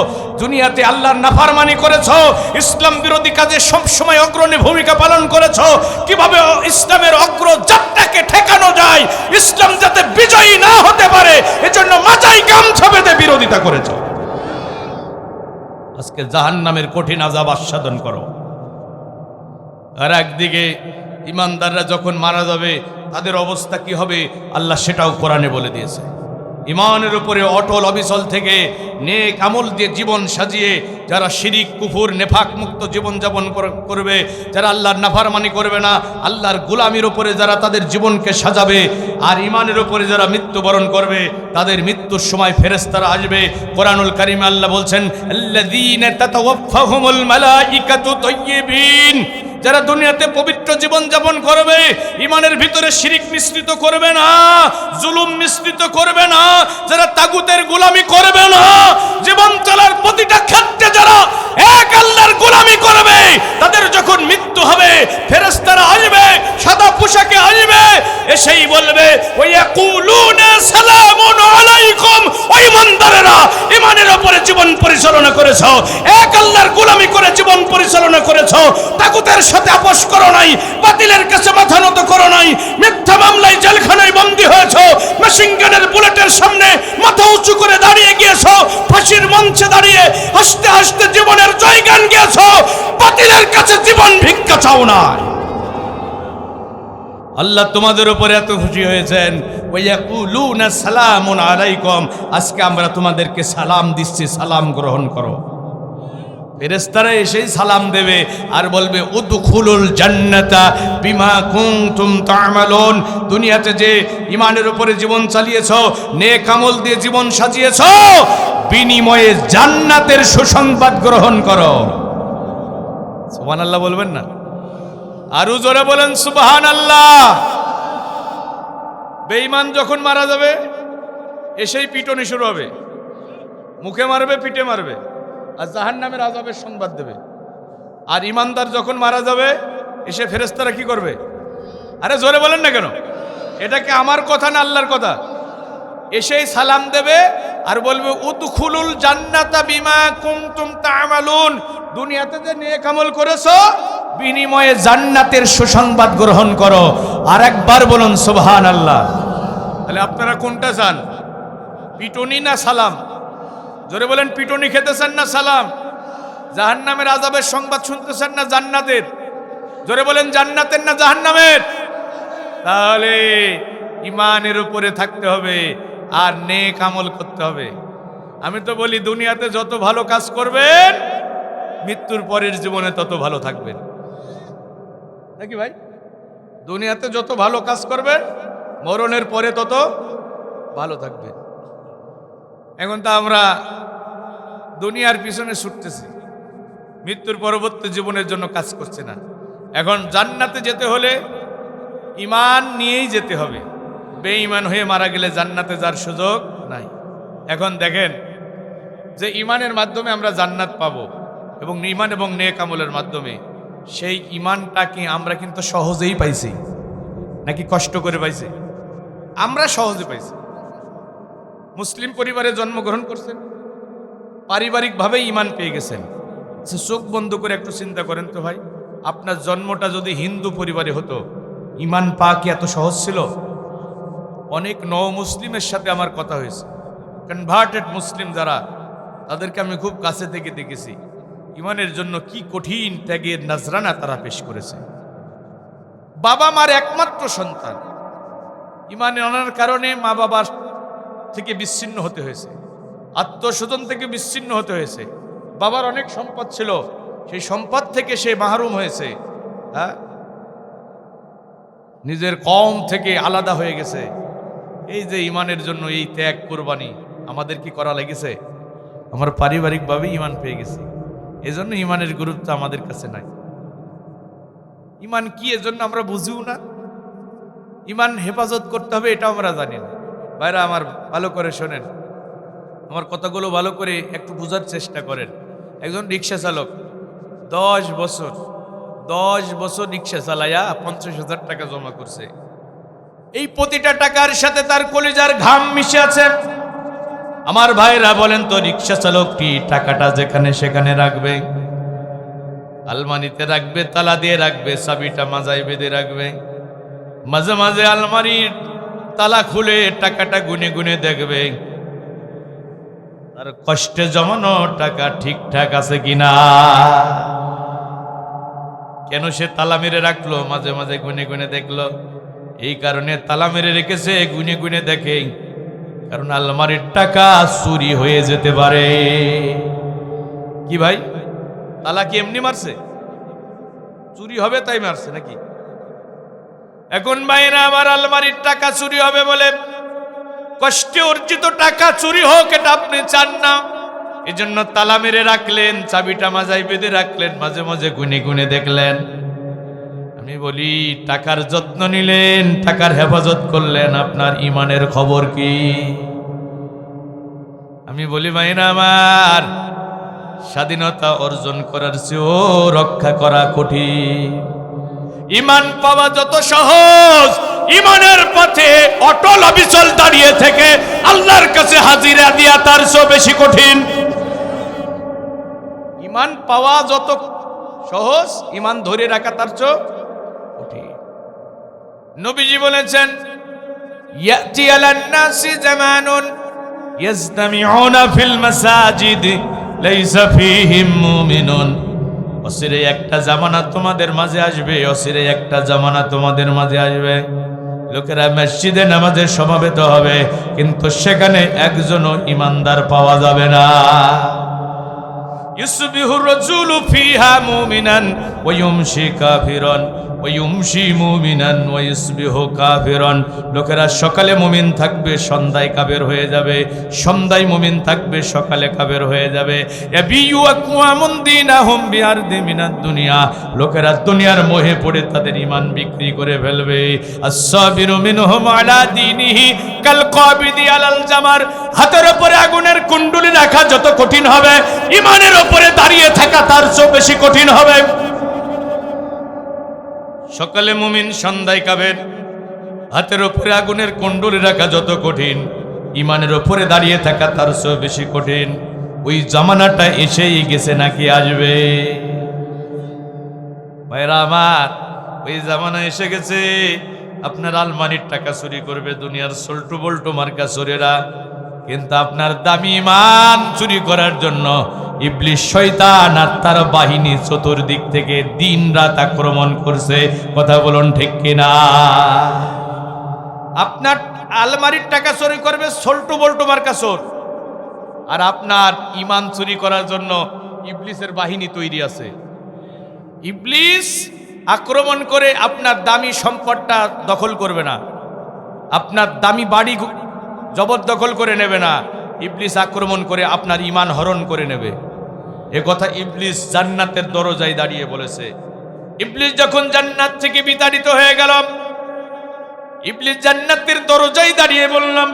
Speaker 1: দুনিয়াতে আল্লাহর নাফরমানি করেছো, ইসলাম বিরোধী কাজে সব সময় অগ্রণী ভূমিকা পালন করেছো। কিভাবে ইসলামের অগ্রযাত্রাকে ঠেকানো যায়, ইসলাম যাতে বিজয়ী না হতে পারে, এজন্য মাথায় গামছা বেঁধে বিরোধিতা করেছো। আজকে জাহান্নামের কঠিন আযাব আস্বাদন করো। আর একদিকে ঈমানদাররা যখন মারা যাবে তাদের অবস্থা কি হবে, আল্লাহ সেটাও কোরআনে বলে দিয়েছে। ঈমানের উপরে অটল অবিচল থেকে নেক আমল দিয়ে জীবন সাজিয়ে যারা শিরিক কুফর নেফাক মুক্ত জীবন যাপন করবে, যারা আল্লাহর নাফরমানি করবে না, আল্লাহর গোলামির উপরে যারা তাদের জীবনকে সাজাবে, আর ঈমানের উপরে যারা মৃত্যুবরণ করবে, তাদের মৃত্যুর সময় ফেরেশতারা আসবে। কোরআনুল কারীমে আল্লাহ বলছেন, আল্লাযীনা তাতাওয়াফাহুমুল মালাইকাতু তাইয়্যিবিন। যারা দুনিয়াতে পবিত্র জীবন যাপন করবে, ঈমানের ভিতরে শিরিক মিশ্রিত করবে না, জুলুম মিশ্রিত করবে না, যারা তাগুতের গোলামি করবে না, জীবন চলার প্রতিটা ক্ষেত্রে যারা এক আল্লাহর গোলামি করবে, তাদের যখন মৃত্যু হবে ফেরেশতারা আসবে, সাদা পোশাকে আসবে, এসেই বলবে, ওয়ায়াকুলুনা সালামুন আলাইকুম। ওই ঈমানদারেরা ঈমানের উপরে জীবন পরিচালনা করেছো, এক আল্লাহর গোলামি করে জীবন পরিচালনা করেছো, তাগুতের সাথে আপোষ করো নাই, বাতিলের কাছে মাথা নত করো নাই, মিথ্যা মামলায় জেলখানায় বন্দী হয়েছো, মেশিন গানের বুলেটের সামনে মাথা উঁচু করে দাঁড়িয়ে গিয়েছো, ফাঁসির মঞ্চে দাঁড়িয়ে হাসতে হাসতে জীবনের জয়গান গিয়েছো, বাতিলের কাছে জীবন ভিক্ষা চাও না। আল্লাহ তোমাদের উপরে এত খুশি হয়েছেন, ওয়ায়াকুলুনা সালামুন আলাইকুম, আজকে আমরা তোমাদেরকে সালাম দিচ্ছি, সালাম গ্রহণ করো। ফেরেশতারা এসেই সালাম দেবে আর বলবে উদখুলুল জান্নাতা বিমা কুনতুম তা'মালুন, দুনিয়াতে যে ঈমানের উপরে জীবন চালিয়েছো, নেক আমল দিয়ে জীবন সাজিয়েছো, বিনিময়ে জান্নাতের সুসংবাদ গ্রহণ করো। সুবহানাল্লাহ বলবেন না? আরো জোরে বলেন সুবহানাল্লাহ। বেঈমান যখন মারা যাবে এসেই পিটনি শুরু হবে, মুখে মারবে, পিঠে মারবে, আর জাহান্নামের আযাবের সংবাদ দেবে। আর ইমানদার যখন মারা যাবে এসে ফেরেশতারা কি করবে? আরে জোরে বলেন না কেন? এটা কি আমার কথা না আল্লাহর কথা? এসেই সালাম দেবে আর বলবে উদখুলুল জান্নাতা বিমা কুনতুম তা'মালুন, দুনিয়াতে যে নেক আমল করেছো বিনিময়ে জান্নাতের সুসংবাদ গ্রহণ করো। আর একবার বলুন সুবহানাল্লাহ। তাহলে আপনারা কোনটা চান, পিটনি না সালাম? জোরে বলেন, পিটনি খেতেছেন না সালাম? জাহান্নামের আযাবের সংবাদ শুনতেছেন না জান্নাতের? জোরে বলেন, জান্নাতের না জাহান্নামের? তাহলে ঈমানের উপরে থাকতে হবে আর নেক আমল করতে হবে। আমি তো বলি দুনিয়াতে যত ভালো কাজ করবেন মৃত্যুর পরের জীবনে তত ভালো থাকবেন, নাকি ভাই? দুনিয়াতে যত ভালো কাজ করবেন মরণের পরে তত ভালো থাকবেন। এখন তো আমরা দুনিয়ার পিছনে ছুটতেছি, মৃত্যুর পরবর্তী জীবনের জন্য কাজ করছে না। এখন জান্নাতে যেতে হলে ঈমান নিয়েই যেতে হবে, বেঈমান হয়ে মারা গেলে জান্নাতে যাওয়ার সুযোগ নাই। এখন দেখেন যে ঈমানের মাধ্যমে আমরা জান্নাত পাবো, এবং ঈমান এবং নেক আমলের মাধ্যমে, সেই ঈমানটা কি আমরা কিন্তু সহজেই পাইছি নাকি কষ্ট করে পাইছি? আমরা সহজে পাইছি। মুসলিম পরিবারে জন্মগ্রহণ করছেন, পারিবারিকভাবে ঈমান পেয়ে গেছেন। চোখ বন্ধ করে একটু চিন্তা করেন তো ভাই, আপনার জন্মটা যদি হিন্দু পরিবারে হতো, ঈমান পাওয়া কি এত সহজ ছিল? অনেক নও মুসলিমের সাথে আমার কথা হয়েছে, কনভার্টেড মুসলিম যারা, তাদেরকে আমি খুব কাছে থেকে দেখেছি ঈমানের জন্য কি কঠিন ত্যাগের নজরানা তারা পেশ করেছে। বাবা মার একমাত্র সন্তান, ঈমানে আনার কারণে মা বাবার থেকে বিচ্ছিন্ন হতে হয়েছে, আত্মস্বজন থেকে বিচ্ছিন্ন হতে হয়েছে। বাবার অনেক সম্পদ ছিল, সেই সম্পদ থেকে সে মাহরুম হয়েছে, হ্যাঁ, নিজের কওম থেকে আলাদা হয়ে গেছে। এই যে ঈমানের জন্য এই ত্যাগ কোরবানি আমাদের কি করা লেগেছে? আমরা পারিবারিকভাবে ঈমান পেয়ে গেছি, এজন্য ঈমানের গুরুত্ব আমাদের কাছে নাই। ঈমান কি এজন্য আমরা বুঝিও না। ঈমান হেফাজত করতে হবে এটা আমরা জানি না। ভাইরা আমার ভালো করে শোনেন, আমার কথাগুলো ভালো করে একটু বোঝার চেষ্টা করেন। একজন রিক্সা চালক 10 বছর রিক্সা চালাইয়া 50,000 টাকা জমা করছে। এই প্রতিটা টাকার সাথে তার কলিজার ঘাম মিশে আছে। আমার ভাইরা বলেন তো, রিক্সা চালকটি টাকাটা যেখানে সেখানে রাখবে, আলমারিতে রাখবে, তালা দিয়ে রাখবে, চাবিটা মাজায় বেঁধে রাখবে, মাঝে মাঝে আলমারির তালা খুলে টাকাটা গুনে গুনে দেখবে তার কষ্টে জমানো টাকা ঠিকঠাক আছে কিনা। কেন সে তালা মেরে রাখলো? মাঝে মাঝে গুনে গুনে দেখলো। এই কারণে তালা মেরে রেখেছে, গুনে গুনে দেখে, কারণ আলমারির টাকা চুরি হয়ে যেতে পারে। কি ভাই, তালা কি এমনি মারছে? চুরি হবে তাই মারছে নাকি? এখন ভাইরা আমার, আলমারির টাকা চুরি হবে বলে কষ্টে অর্জিত টাকা চুরি হোক এটা আপনি চান না, এজন্য তালা মেরে রাখলেন, চাবিটা মাজায় বেঁধে রাখলেন, মাঝে মাঝে গুনে গুনে দেখলেন। আমি বলি, টাকার যত্ন নিলেন, টাকার হেফাজত করলেন, আপনার ঈমানের খবর কি? আমি বলি ভাইরা আমার, স্বাধীনতা অর্জন করার চেয়েও রক্ষা করা কঠিন। ঈমান পাওয়া যত সহজ, ঈমানের পথে অটল অবিচল দাঁড়িয়ে থেকে আল্লাহর কাছে হাজিরা দিয়া তার চেয়ে বেশি কঠিন। ইমান পাওয়া যত সহজ, ইমান ধরে রাখা তার চেয়ে কঠিন। নবীজি বলেছেন, ইয়াতি আলান নাসি জামানুন ইয়াজতামিউনা ফিল মাসাজিদ লাইসা ফীহিম মুমিনুন। অচিরে একটা জামানা তোমাদের মাঝে আসবে, অচিরে একটা জামানা তোমাদের মাঝে আসবে, লোকেরা মসজিদে নামাজে সমবেত হবে, কিন্তু সেখানে একজনও ইমানদার পাওয়া যাবে না। ইউসবিহু রাজুলু ফিহা মুমিনান ওয়া ইউমশি কাফিরান ওয়া ইউমশি মুমিনান ওয়া ইউসবিহু কাফিরান। লোকেরা সকালে মুমিন থাকবে, সন্ধ্যায় কাফের হয়ে যাবে, সন্ধ্যায় মুমিন থাকবে, সকালে কাফের হয়ে যাবে। ইয়াবিউ আকওয়ামুন দীনাহুম বিআরদি মিনাদ দুনিয়া। লোকেরা দুনিয়ার মোহে পড়ে তাদের ঈমান বিক্রি করে ফেলবে। আস-সাবিরু মিনহুম আলা দীনিহি কাল কাবিদি আলাল জামার। হাতের উপরে আগুনের কুণ্ডুলি রাখা যত কঠিন হবে, ঈমানের উপরে দাঁড়িয়ে থাকা তার চেয়ে বেশি কঠিন হবে। সকালে মুমিন, সন্ধ্যায় কাফের। হাতের উপরে আগুনের কুণ্ডুলি রাখা যত কঠিন, ঈমানের উপরে দাঁড়িয়ে থাকা তার চেয়ে বেশি কঠিন। ওই জামানাটা এসেই গেছে নাকি আসবে? ভাইরা আমার, ওই জামানা এসে গেছে। আপনার আলমারির টাকা চুরি করবে দুনিয়ার সল্টু বল্টু মার্কা চোরেরা, কিন্তু আপনার দামি ঈমান চুরি করার জন্য ইবলিস শয়তান আর তার বাহিনী চতুর্দিক থেকে দিন রাত আক্রমণ করছে। কথা বলুন ঠিক কিনা? আপনার আলমারির টাকা চুরি করবে সল্টু বল্টু মার্কা চোর, আর আপনার ঈমান চুরি করার জন্য ইবলিসের বাহিনী তৈরি আছে। ইবলিস আক্রমণ করে আপনার দামি সম্পদটা দখল করবে না, আপনার দামি বাড়ি জবরদখল করে নেবে না। ইবলিস আক্রমণ করে আপনার ঈমান হরণ করে নেবে। এ কথা ইবলিস জান্নাতের দরজায় দাঁড়িয়ে বলেছে। ইবলিস যখন জান্নাত থেকে বিতাড়িত হয়ে গেল, ইবলিস জান্নাতের দরজায় দাঁড়িয়ে বললাম,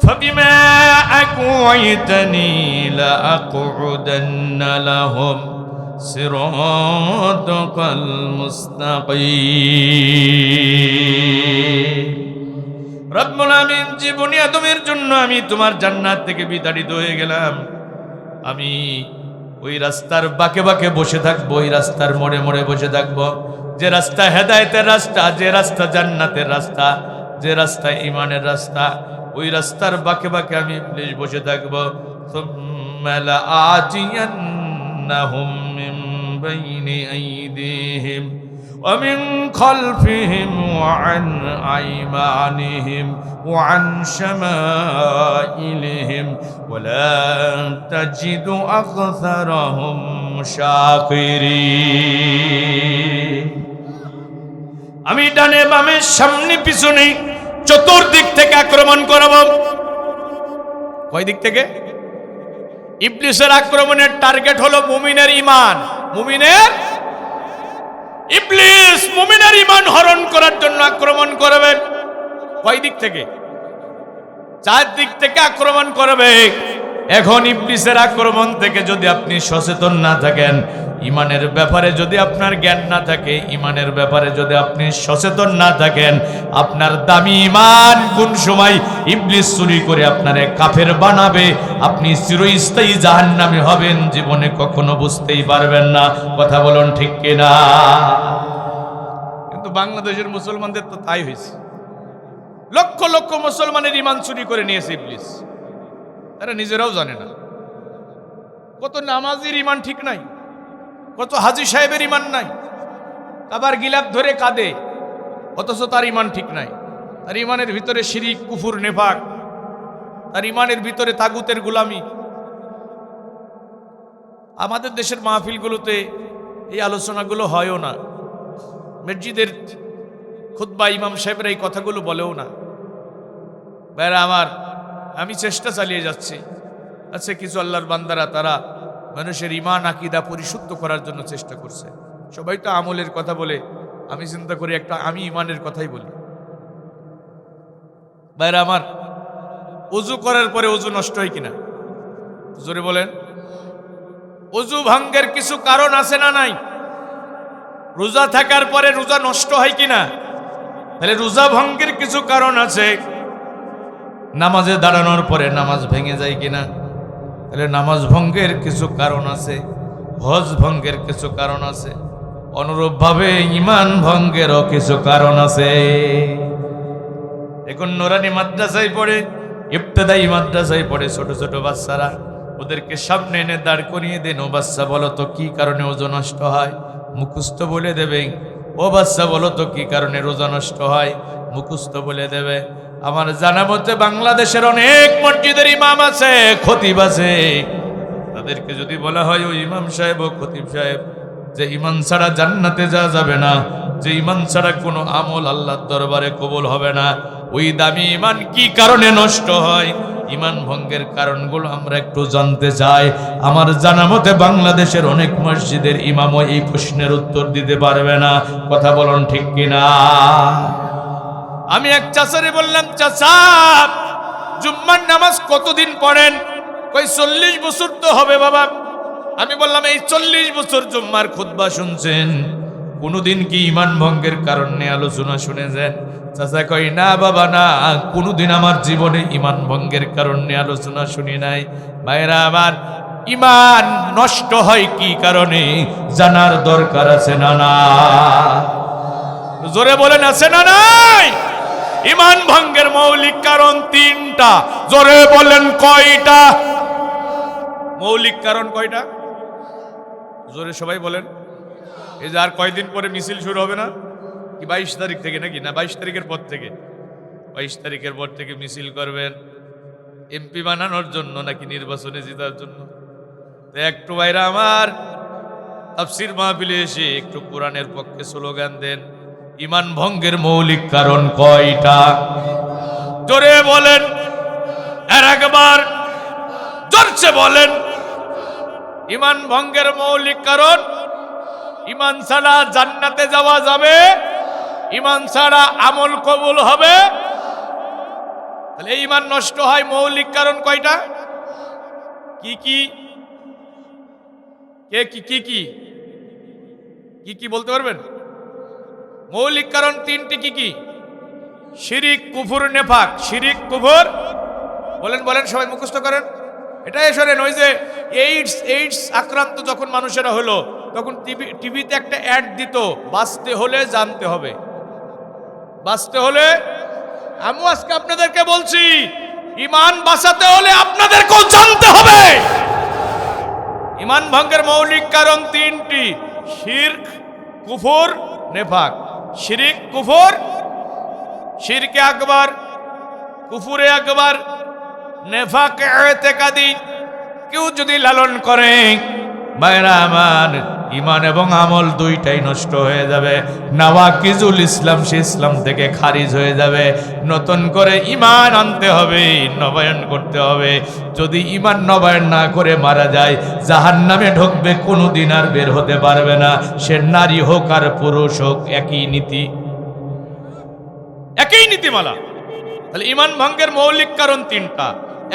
Speaker 1: ফাবিমা আকুইতানি লা আকুদান্না লাহুম সিরাতাকাল মুস্তাকিম। রব্বুল আমিন, জীবনী আদমের জন্য আমি তোমার জান্নাত থেকে বিতাড়িত হয়ে গেলাম। আমি ওই রাস্তার বাঁকে বাঁকে বসে থাকবো, ওই রাস্তার মোড়ে মোড়ে বসে থাকবো, যে রাস্তা হেদায়েতের রাস্তা, যে রাস্তা জান্নাতের রাস্তা, যে রাস্তা ঈমানের রাস্তা, ওই রাস্তার বাঁকে বাঁকে আমি ইবলিস বসে থাকবো। সুম্মা লাআতিয়ান্নাহুম মিন বাইনি আইদিহিম ওয়া মিন খালফিহিম ওয়া আন আইমানিহিম ওয়া আন শামাইলিহিম ওয়া লা তাজিদু আকসারাহুম শাকিরিন। আমি ডানে বামে সামনে পিছনে চতুর্দিক থেকে আক্রমণ করব। কয় দিক থেকে? ইবলিসের আক্রমণের টার্গেট হলো মুমিনের ঈমান। ইবলিস মুমিনের ঈমান হরণ করার জন্য আক্রমণ করবে। কয় দিক থেকে? চার দিক থেকে আক্রমণ করবে। এখন ইবলিসের আক্রমণ থেকে যদি আপনি সচেতন না থাকেন, ঈমানের ব্যাপারে যদি আপনার জ্ঞান না থাকে, ঈমানের ব্যাপারে যদি আপনি সচেতন না থাকেন, আপনার দামি ঈমান কোন সময় ইবলিস চুরি করে আপনারে কাফের বানাবে, আপনি চিরস্থায়ী জাহান্নামী হবেন, জীবনে কখনো বুঝতেই পারবেন না। কথা বলুন ঠিক কিনা? কিন্তু বাংলাদেশের মুসলমানদের তো তাই হয়েছে। লক্ষ লক্ষ মুসলমানের ঈমান চুরি করে নিয়েছে ইবলিস, তারা নিজেরাও জানে না। কত নামাজির ঈমান ঠিক নাই, কত হাজী সাহেবের ঈমান নাই, আবার গিলাপ ধরে কাঁদে, অথচ তার ঈমান ঠিক নাই। তার ঈমানের ভিতরে শিরিক, কুফুর, নেফাক, তার ঈমানের ভিতরে তাগুতের গোলামি। আমাদের দেশের মাহফিলগুলোতে এই আলোচনাগুলো হয়ও না, মসজিদের খুতবা ইমাম সাহেবরা এই কথাগুলো বলেও না। ভাইরা আমার, আমি চেষ্টা চালিয়ে যাচ্ছি। আচ্ছা, কিছু আল্লাহর বান্দারা তারা মানুষের ঈমান আকীদা পরিশুদ্ধ করার জন্য চেষ্টা করছে। সবাই তো আমলের কথা বলে, আমি চিন্তা করি একটা আমি ঈমানের কথাই বলি। ভাইরা আমার, ওযু করার পরে ওযু নষ্ট হয় কিনা? জোরে বলেন। ওযু ভঙ্গের কিছু কারণ আছে না নাই? রোজা থাকার পরে রোজা নষ্ট হয় কিনা? তাহলে রোজা ভঙ্গের কিছু কারণ আছে। নামাজে দাঁড়ানোর পরে নামাজ ভেঙে যায় কিনা? তাহলে নামাজ ভঙ্গের কিছু কারণ আছে।
Speaker 2: হজ ভঙ্গের কিছু কারণ আছে, অনুরূপভাবে ঈমান ভঙ্গেরও কিছু কারণ আছে। এখন নুরানি মাদ্রাসায় পড়ে, ইবতেদায়ী মাদ্রাসায় পড়ে ছোট ছোট বাচ্চারা, ওদেরকে সামনে এনে দাঁড় করিয়ে দেন, ও বাচ্চা বলো তো কি কারণে ওজন নষ্ট হয়, মুখস্থ বলে দেবে। ও বাচ্চা বলো তো কি কারণে রোজা নষ্ট হয়, মুখস্থ বলে দেবে। আমার জানা মতে বাংলাদেশের অনেক মসজিদের ইমাম আছে, খতিব আছে, তাদেরকে যদি বলা হয় ও ইমাম সাহেব ও খতিব সাহেব, যে ইমান ছাড়া জান্নাতে যাওয়া যাবে না, যে ইমান ছাড়া কোনো আমল আল্লাহর দরবারে কবুল হবে না, ওই দামি ইমান কি কারণে নষ্ট হয়, ইমান ভঙ্গের কারণগুলো আমরা একটু জানতে চাই। আমার জানা মতে বাংলাদেশের অনেক মসজিদের ইমামও এই প্রশ্নের উত্তর দিতে পারবে না। কথা বলুন ঠিক কিনা? আমি এক চাচারে বললাম, চাচা জুম্মার নামাজ কতদিন পড়েন? কই 40 বছর তো হবে বাবা। আমি বললাম, এই 40 বছর জুম্মার খুতবা শুনছেন, কোনোদিন কি ইমান ভঙ্গের কারণ নিয়ে আলোচনা শুনেছেন? চাচা কই, না বাবা না, কোনোদিন আমার জীবনে ইমান ভঙ্গের কারণ নিয়ে আলোচনা শুনি নাই। ভাইরা আমার, ইমান নষ্ট হয় কি কারণে জানার দরকার আছে না? না, জোরে বলেন আছে না নাই? ইমান ভঙ্গের মৌলিক কারণ 3টা। জোরে বলেন কয়টা? মৌলিক কারণ কয়টা? জোরে সবাই বলেন। এই যে আর কয়দিন পরে মিছিল শুরু হবে না কি? 22 তারিখ থেকে নাকি? না, 22 তারিখের পর থেকে। 22 তারিখের পর থেকে মিছিল করবেন এমপি বানানোর জন্য নাকি নির্বাচনে জেতার জন্য? তো একটু ভাইরা আমার, তাফসীর মাহফিলে এসে একটু কোরআনের পক্ষে স্লোগান দেন। ইমান ভঙ্গের মৌলিক কারণ কয়টা? জোরে বলেন, আর একবার জোরছে বলেন। ইমান ভঙ্গের মৌলিক কারণ, ইমান ছাড়া জান্নাতে যাওয়া যাবে, ইমান ছাড়া আমল কবুল হবে। তাহলে এই ইমান নষ্ট হয় মৌলিক কারণ কয়টা? কি কি? কে কি কি কি কি কি বলতে পারবেন? মৌলিক কারণ 3টি। কি কি? শিরিক, কুফর, নেফাক। শিরিক, কুফর, বলেন বলেন সবাই মুখস্থ করেন। এটাই শোনেন, ওই যে এইডস আক্রান্ত যখন মানুষেরা হলো, তখন টিভিতে একটা অ্যাড দিত, বাঁচতে হলে জানতে হবে। বাঁচতে হলে, আমি আজকে আপনাদেরকে বলছি, ইমান বাঁচাতে হলে আপনাদেরকেও জানতে হবে। ইমান ভঙ্গের মৌলিক কারণ 3টি: শিরক, কুফর, নেফাক। শিরিক, কুফর, শিরকে আকবার, কুফুরে আকবার, নেফাকে ইতিকাদি কেউ যদি লালন করে, ভাইরা আমার, ইমান এবং আমল 2টাই নষ্ট হয়ে যাবে। নাওয়াকিজুল ইসলাম, সে ইসলাম থেকে খারিজ হয়ে যাবে। নতুন করে ইমান আনতে হবে, নবায়ন করতে হবে। যদি ইমান নবায়ন না করে মারা যায়, জাহান্নামে ঢুকবে, কোনোদিন আর বের হতে পারবে না। সে নারী হোক আর পুরুষ হোক, একই নীতি, একই নীতিমালা। তাহলে ইমান ভঙ্গের মৌলিক কারণ 3টা।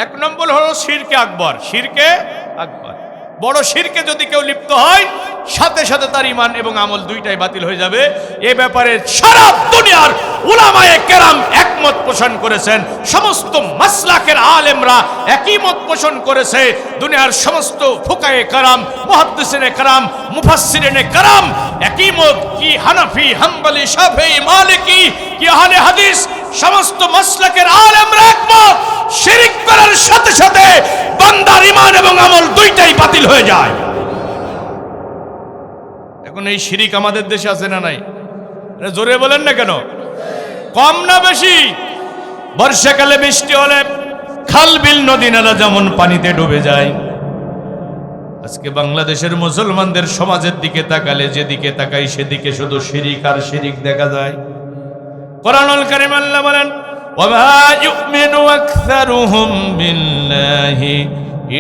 Speaker 2: 1 নম্বর হলো শিরকে আকবার। শিরকে আকবার, বড় শিরকে যদি কেউ লিপ্ত হয়, সাথে সাথে তার ইমান এবং আমল 2টাই বাতিল হয়ে যাবে। এ ব্যাপারে সারা দুনিয়ার উলামায়ে কেরাম একমত পোষণ করেছেন। সমস্ত মাসলাকের আলেমরা একই মত পোষণ করেছে। দুনিয়ার সমস্ত ফুকায়ে কেরাম, মুহাদ্দিসিনে কেরাম, মুফাসসিরিনে কেরাম একই মত। কি হানাফি, হাম্বলি, শাফিঈ, মালিকি, কি আহলে হাদিস, সমস্ত মাসলাকের আলেমরা একমত, শিরক করার সাথে সাথে বান্দার ঈমান এবং আমল 2টাই বাতিল হয়ে যায়। এখন এই শিরক আমাদের দেশে আছে না নাই? জোরে বলেন না কেন? কম না বেশি? বর্ষাকালে বৃষ্টি হলে খাল, বিল, নদী, নালা যেমন পানিতে ডুবে যায়, আজকে বাংলাদেশের মুসলমানদের সমাজের দিকে তাকালে, যেদিকে তাকাই সেদিকে শুধু শিরক আর শিরক দেখা যায়। কোরআনুল কারীম আল্লাহ বলেন, ওয়া ইউমিনু আকসারুহুম বিল্লাহি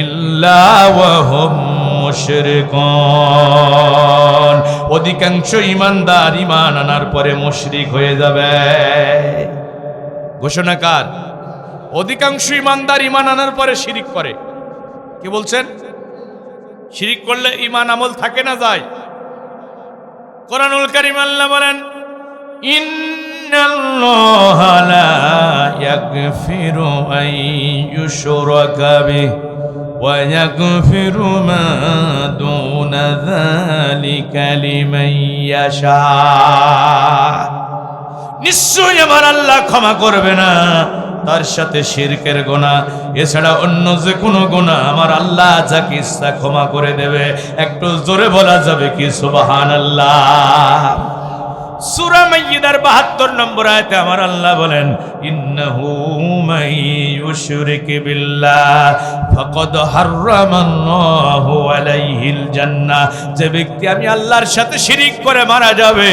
Speaker 2: ইল্লা ওয়া হুম মুশরিকুন। অধিকাংশ ঈমানদার ঈমান আনার পরে মুশরিক হয়ে যাবে। ঘোষণা কার? অধিকাংশ ঈমানদার ঈমান আনার পরে শিরক করে। কি বলছেন? শিরক করলে ঈমান আমল থাকে না, যায়? কোরআনুল কারীম আল্লাহ বলেন, ইন্নাল্লাহা লা ইয়াগফিরু আন ইউশরাকা বিহি ويغفر ما دون ذلك لمن يشاء নিশ্চয়ই আমার আল্লাহ ক্ষমা করবে না তার সাথে শিরকের গুনাহ এছাড়া অন্য যে কোনো গুনাহ আমার আল্লাহ যাকে ইচ্ছা ক্ষমা করে দেবে। একটু জোরে বলা যাবে কি সুবহানাল্লাহ। সূরা মাইয়্যিদার ৭২ নম্বর আয়াতে আমার আল্লাহ বলেন ইন্নাহু মান ইউশরিক বিল্লাহ ফাকাদ হারামাল্লাহু আলাইহিল জান্নাহ। যে ব্যক্তি আমি আল্লাহর সাথে শিরিক করে মারা যাবে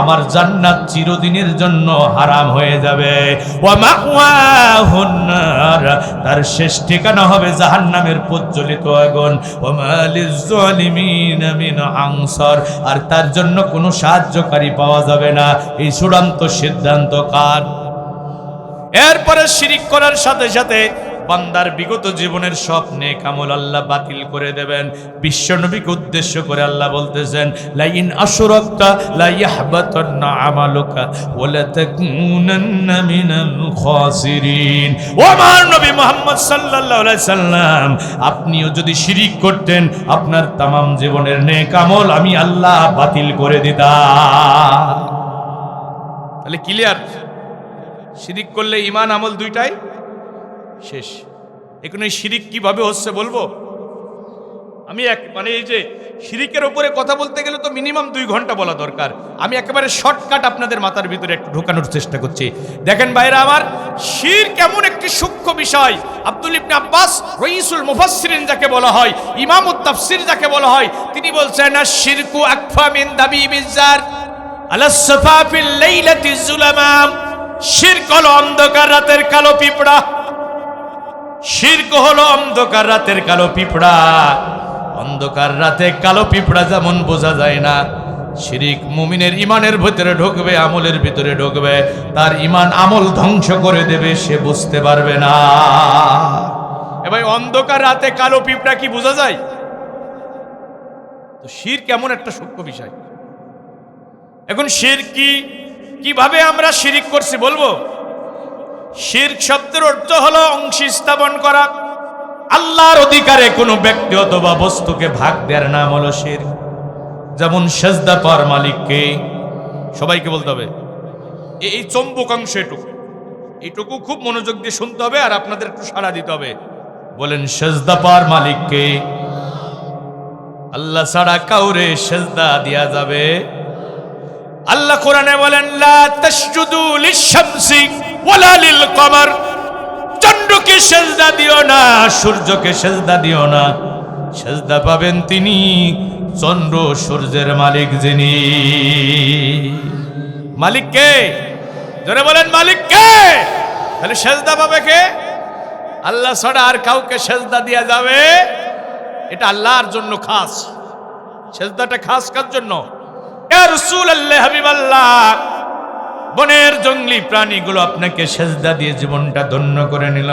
Speaker 2: আমার জান্নাত চিরদিনের জন্য হারাম হয়ে যাবে। ওয়া মাওয়াহুন নার, তার শেষ ঠিকানা হবে জাহান্নামের প্রজ্বলিত আগুন। ওয়া মালিজ জালিমিনা মিন আনসার, আর তার জন্য কোনো সাহায্যকারী পাওয়া যাবে না। এই চূড়ান্ত সিদ্ধান্ত কার? এরপরে শিরিক করার সাথে সাথে বান্দার বিগত জীবনের সব নেক আমল আল্লাহ বাতিল করে দেবেন। বিশ্বনবীকে উদ্দেশ্য করে আল্লাহ বলতেছেন লাইন আশরাকতা লা ইয়াহবাতান্না আমালুকা ওয়া লা তাকুনান্না মিনাল খাসিরিন। ও আমার নবী মুহাম্মদ সাল্লাল্লাহু আলাইহি সাল্লাম, আপনিও যদি শিরিক করতেন আপনার तमाम জীবনের নেক আমল আমি আল্লাহ বাতিল করে দিতাম। তাহলে ক্লিয়ার, শিরিক করলে ঈমান আমল দুইটাই শেষ। এখন এই শিরিক কিভাবে হচ্ছে বলবো আমি। এই যে শিরিকের উপরে কথা বলতে গেলে তো মিনিমাম 2 ঘন্টা বলা দরকার। আমি একেবারে শর্টকাট আপনাদের মাথার ভিতরে একটু ঢোকানোর চেষ্টা করছি। দেখেন ভাইরা আমার, শিরক কেমন একটি সূক্ষ্ম বিষয়। আব্দুল ইবনে আব্বাস রাইসুল মুফাসসিরিন যাকে বলা হয়, ইমামুত তাফসীর যাকে বলা হয়, তিনি বলছেন আশ-শিরকু আকফা মিন দাবিবিজ জার আলা সাফাফিল লাইলাতি যুলামা। শিরক হলো অন্ধকার রাতের কালো পিঁপড়া। শিরক হলো অন্ধকার রাতের কালো পিঁপড়া। অন্ধকার রাতে কালো পিঁপড়া যেমন বোঝা যায় না, শিরিক মুমিনের ইমানের ভিতরে ঢুকবে, আমলের ভিতরে ঢুকবে, তার ইমান আমল ধ্বংস করে দেবে, সে বুঝতে পারবে না। এবার অন্ধকার রাতে কালো পিঁপড়া কি বোঝা যায়? তো শিরক কেমন একটা সূক্ষ্ম বিষয়। এখন শিরক কিভাবে আমরা শিরিক করছি বলবো। শিরক শব্দের অর্থ হলো অংশ স্থাপন করা। আল্লাহর অধিকারে কোনো ব্যক্তি অথবা বস্তুকে ভাগ দেওয়ার নাম হলো শিরক। যেমন সেজদা পাওয়ার মালিককে, সবাইকে বলতে হবে এই চম্বুক অংশ এইটুকু খুব মনোযোগ দিয়ে শুনতে হবে আর আপনাদের একটু সাড়া দিতে হবে। বলেন সেজদা পাওয়ার মালিককে? আল্লাহ ছাড়া কাউরে সেজদা দেয়া যাবে? আল্লাহ কোরআনে বলেন লা তাসজুদু লিশ-শামসি ওয়ালা লিল-কমার। চন্দ্রকে সেজদা দিও না, সূর্যকে সেজদা দিও না। সেজদা পাবেন তিনি চন্দ্র সূর্যের মালিক যিনি। মালিক কে? জোরে বলেন মালিক কে? তাহলে সেজদা পাবে কে? আল্লাহ ছাড়া আর কাউকে সেজদা দেয়া যাবে? এটা আল্লাহর জন্য খাস। সেজদাটা খাস কার জন্য? ইয়া রাসূলুল্লাহ, হাবিবাল্লাহ, বনের জঙ্গলি প্রাণীগুলো আপনাকে সেজদা দিয়ে জীবনটা ধন্য করে নিল।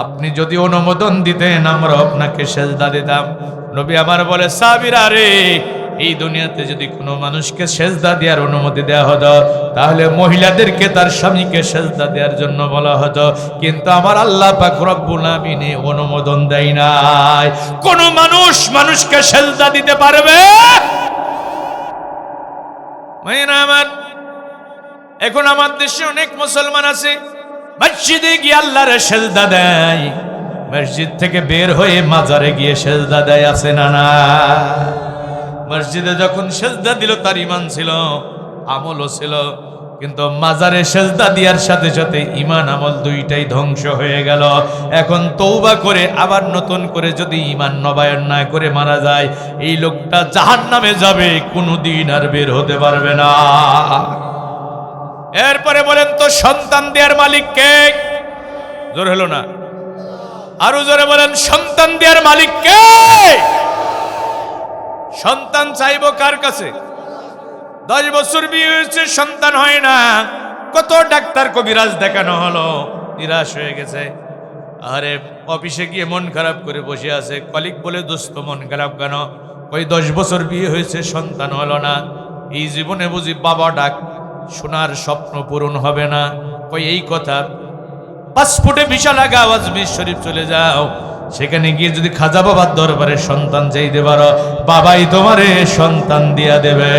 Speaker 2: আপনি যদি অনুমোদন দিতেন আমরা আপনাকে সেজদা দিতাম। নবী আমার বলে সাহাবীরা রে, এই দুনিয়াতে যদি কোনো মানুষকে সেজদা দেওয়ার অনুমতি দেওয়া হতো তাহলে মহিলাদেরকে তার স্বামীকে সেজদা দেওয়ার জন্য বলা হতো, কিন্তু আমার আল্লাহ পাক রব্বুল আমিন অনুমোদন দেয় নাই। কোন মানুষ মানুষকে সেজদা দিতে পারবে? মায়েরা আমার, এখন আমার দেশে অনেক মুসলমান আছে মসজিদে গিয়ে আল্লাহর সেজদা দেয়, মসজিদ থেকে বের হয়ে মাজারে গিয়ে সেজদা দেয়, আছে না না? মসজিদে যখন সেজদা দিল তার ঈমান ছিল, আমলও ছিল, কিন্তু মাজারে সেজদা দেওয়ার সাথে সাথে ঈমান আমল দুইটাই ধ্বংস হয়ে গেল। এখন তওবা করে আবার নতুন করে যদি ঈমান নবায়ন না করে মারা যায়, এই লোকটা জাহান্নামে যাবে, কোনোদিন আর বের হতে পারবে না। এরপরে বলেন তো সন্তান দেওয়ার মালিক কে? জোর হলো না, আরো জোরে বলেন সন্তান দেওয়ার মালিক কে? সন্তান চাইবো কার কাছে? 10 বছর বিয়ে হয়েছে, সন্তান হয় না, কত ডাক্তার কবিরাজ দেখানো হলো, নিরাশ হয়ে গেছে। আরে অফিসে গিয়ে মন খারাপ করে বসে আছে, কলিগ বলে দোস্ত মন খারাপ কেন? ওই 10 বছর বিয়ে হয়েছে, সন্তান হলো না, এই জীবনে বুঝি বাবা ডাক শোনার স্বপ্ন পূরণ হবে না। কই এই কথা, পাসপোর্টে ভিসা লাগাও, আজমির শরীফ চলে যাও, সেখানে গিয়ে যদি খাজা বাবার দরবারে সন্তান চাইতে পারো, বাবাই তোমারে সন্তান দিয়া দেবে।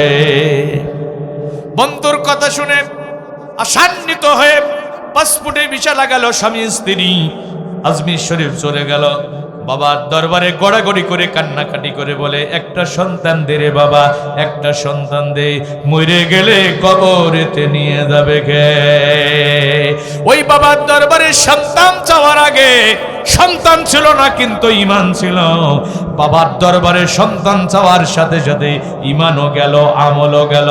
Speaker 2: বন্ধুর কথা শুনে আশান্বিত হয়ে পাসপোর্টে ভিসা লাগালো স্বামী স্ত্রী, আজমির শরীফ চলে গেল। বাবার দরবারে গড়াগড়ি করে কান্নাকাটি করে বলে, একটা সন্তান দে রে বাবা, একটা সন্তান দে, মরে গেলে কবরেতে নিয়ে যাবে কে? ওই বাবার দরবারে সন্তান চাওয়ার আগে সন্তান ছিল না, কিন্তু ঈমান ছিল। বাবার দরবারে সন্তান চাওয়ার সাথে সাথে ঈমানও গেল, আমলও গেল।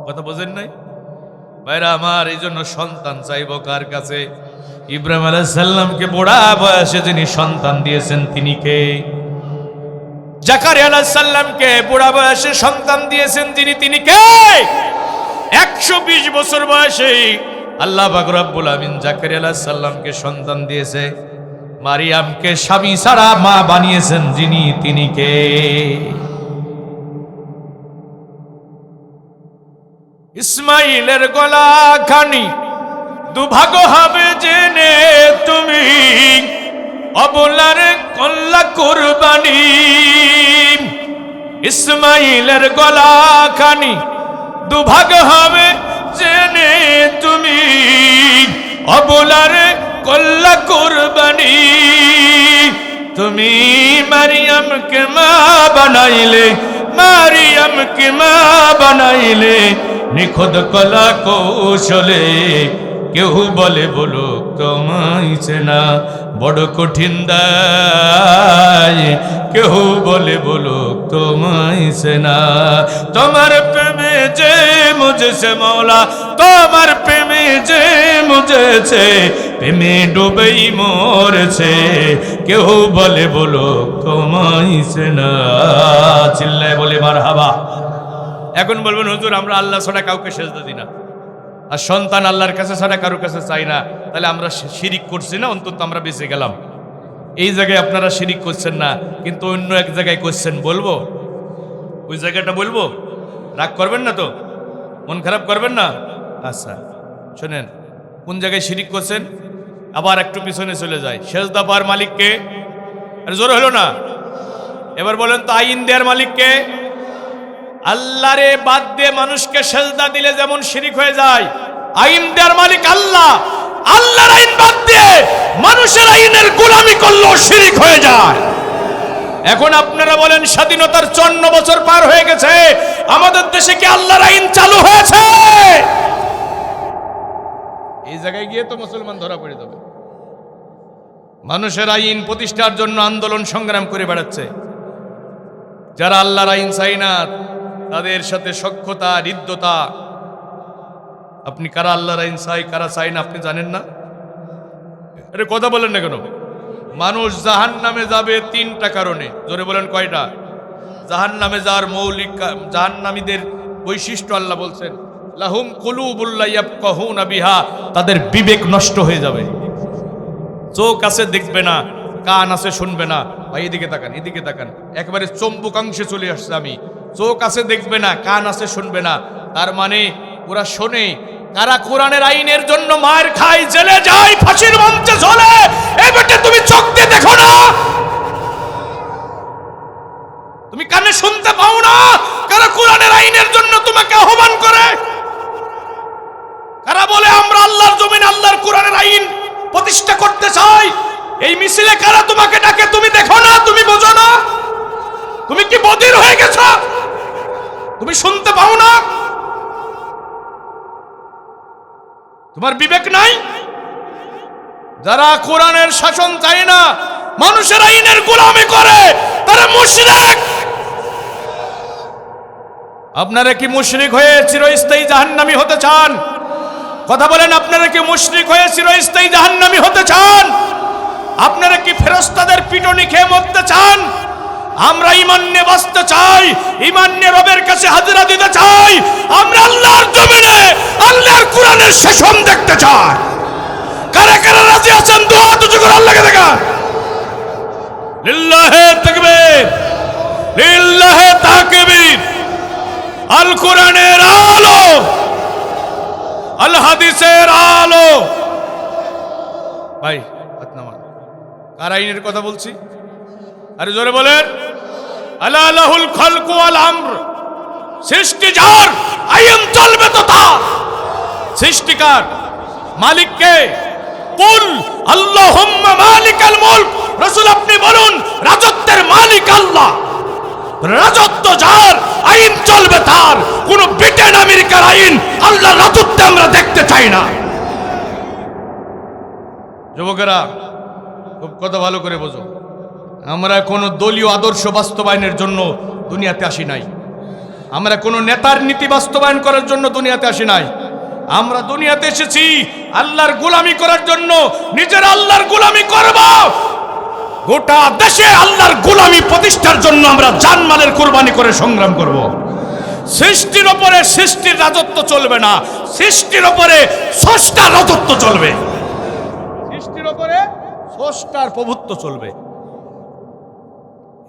Speaker 2: কথা বোঝেন নাই ভাইরা আমার? এই জন্য সন্তান চাইবো কার কাছে? ইব্রাহিম আলাইহিস সালামকে বুড়া বয়সে যিনি সন্তান দিয়েছেন তিনি কে? জাকারিয়া আলাইহিস সালামকে বুড়া বয়সে সন্তান দিয়েছেন তিনি কে? 120 বছর বয়সে আল্লাহ পাক রব্বুল আমিন জাকারিয়া আলাইহিস সালামকে সন্তান দিয়েছে। মারিয়ামকে স্বামী ছাড়া মা বানিয়েছেন যিনি তিনি কে? ইসমাইলের গলা খানি দুভাগ হবে জেনে তুমি, অবলার কল্লা কুরবানি। ইসমাইলের গলা খানি দুভাগ হবে জেনে তুমি, অবলার কল্লা কুরবানি। তুমি মারিয়ামকে মা বানাইলে, মারিয়ামকে মা বানাইলে নিখুঁত কলা কৌশলে। কেউ বলে বলুক তোমায় চেনা বড় কঠিন দায়, কেউ বলে বলুক তোমায় চেনা। তোমার প্রেমে যে মুঝেছে মৌলা, তোমার প্রেমে যে মুঝেছে, প্রেমে ডুবেই মরেছে। কেউ বলে বলুক তোমায় চেনা। চিল্লায় বলে মারহাবা। এখন বলবেন হুজুর আমরা আল্লাহ ছাড়া কাউকে সেজদা দিই না, আর সন্তান আল্লাহর কাছে ছাড়া কারোর কাছে চাই না, তাহলে আমরা শিরিক করছি না? অন্তত আমরা বেঁচে গেলাম। এই জায়গায় আপনারা শিরিক করছেন না, কিন্তু অন্য এক জায়গায় করছেন। বলবো ওই জায়গাটা বলবো? রাগ করবেন না তো? মন খারাপ করবেন না? আচ্ছা শোনেন, কোন জায়গায় শিরিক করছেন আবার একটু পিছনে চলে যায়। সেজদা পাওয়ার মালিককে? আরে জোর হলো না? এবার বলেন তো আইন দেওয়ার মালিককে? আল্লাহরে বাদ দিয়ে মানুষকে সেজদা দিলে যেমন শিরিক হয়ে যায়, আইন দেওয়ার মালিক আল্লাহ। আল্লাহর আইন বাদ দিয়ে মানুষের আইনের গোলামি করলেও শিরিক হয়ে যায়। এখন আপনারা বলেন স্বাধীনতার 54 বছর পার হয়ে গেছে, আমাদের দেশে কি আল্লাহর আইন চালু হয়েছে? এই জায়গায় গিয়ে তো মুসলমান ধরা পড়ে যাবে। মানুষের আইন প্রতিষ্ঠার জন্য আন্দোলন সংগ্রাম করে বেড়াচ্ছে। যারা আল্লাহর আইন চাই না তাদের সাথে সখ্যতা, হৃদ্যতা। আপনি কারা আল্লাহর আইন চাই, কারা চাই না আপনি জানেন না? এটা কথা বলেন না কেন? মানুষ জাহান্নামে যাবে 3টা কারণে। জোরে বলেন কয়টা? জাহান্নামে যাওয়ার মৌলিক, জাহান্নামীদের বৈশিষ্ট্য আল্লাহ বলছেন লাহুম কুলুবুল লা ইয়াফকাহুনা বিহা, তাদের বিবেক নষ্ট হয়ে যাবে। চোখ আছে দেখবে না, কান আছে শুনবে না। ভাই এদিকে তাকান, এদিকে তাকান, একেবারে চম্বুকাংশে চলে আসছে আমি। চোখ আছে দেখবে না, কান আছে শুনবে না, তার মানে ওরা শোনে। কারা কোরআনের আইনের জন্য মার খায়, জেলে যায়, ফাঁসির মঞ্চে ঝোলে, এই বেটা তুমি চোখ দিয়ে দেখো না? তুমি কানে শুনতে পাও না? কারা কোরআনের আইনের জন্য তোমাকে আহ্বান করে? কারা বলে আমরা আল্লাহর জমিনে আল্লাহর কোরআনের আইন প্রতিষ্ঠা করতে চাই? এই মিছিলে কারা তোমাকে ডাকে? তুমি দেখো না? তুমি বোঝো না? তুমি কি বধির হয়ে গেছো? তুমি শুনতে পাও না? তোমার বিবেক নাই? যারা কোরআনের শাসন চায় না, মানুষের আইনের গোলামি করে, তারা মুশরিক। আপনারা কি মুশরিক হয়ে চিরস্থায়ী জাহান্নামী হতে চান? কথা বলেন, আপনারা কি মুশরিক হয়ে চিরস্থায়ী জাহান্নামী হতে চান? আপনারা কি ফেরেশতাদের পিটুনি খেয়ে মরতে চান? আমরা ঈমান নিয়ে বাঁচতে চাই, ঈমান নিয়ে রবের কাছে হাজিরা দিতে চাই। আমরা আল্লাহর জমিনে আল্লাহর কোরআনের শাসন দেখতে চাই। কারা কারা রাজি আছেন দুই হাত উঁচু করে আল্লাহকে দেখান। লিল্লাহি তাকবীর, লিল্লাহি তাকবীর। আল কোরআনের আলো, আল হাদিসের আলো। ভাই
Speaker 1: কার আইনের কথা বলছি? আরে জোরে বলেন, আলা লাহুল খালকু ওয়াল আমর। সৃষ্টি যার, আইন চলবে তো তার। সৃষ্টিকার মালিক কে? কুল আল্লাহুম্মা মালিকাল মুলক। রাসূল আপনি বলুন, রাজত্বের মালিক আল্লাহ। রাজত্ব যার, আইন চলবে তার। কোন ব্রিটেন আমেরিকার আইন আল্লাহর রাজত্বে আমরা দেখতে চাই না। যুবকেরা খুব কথা ভালো করে বোঝো, আমরা কোনো দলীয় আদর্শ বাস্তবায়নের জন্য দুনিয়াতে আসি নাই। আমরা কোনো নেতার নীতি বাস্তবায়ন করার জন্য দুনিয়াতে আসি নাই। আমরা দুনিয়াতে এসেছি আল্লাহর গোলামি করার জন্য। নিজের আল্লাহর গোলামি করব, গোটা দেশে আল্লাহর গোলামি প্রতিষ্ঠার জন্য আমরা জানমালের কুরবানি করে সংগ্রাম করব। সৃষ্টির ওপরে সৃষ্টির রাজত্ব চলবে না, সৃষ্টির ওপরে স্রষ্টার রাজত্ব চলবে। সৃষ্টির ওপরে স্রষ্টার প্রভুত্ব চলবে।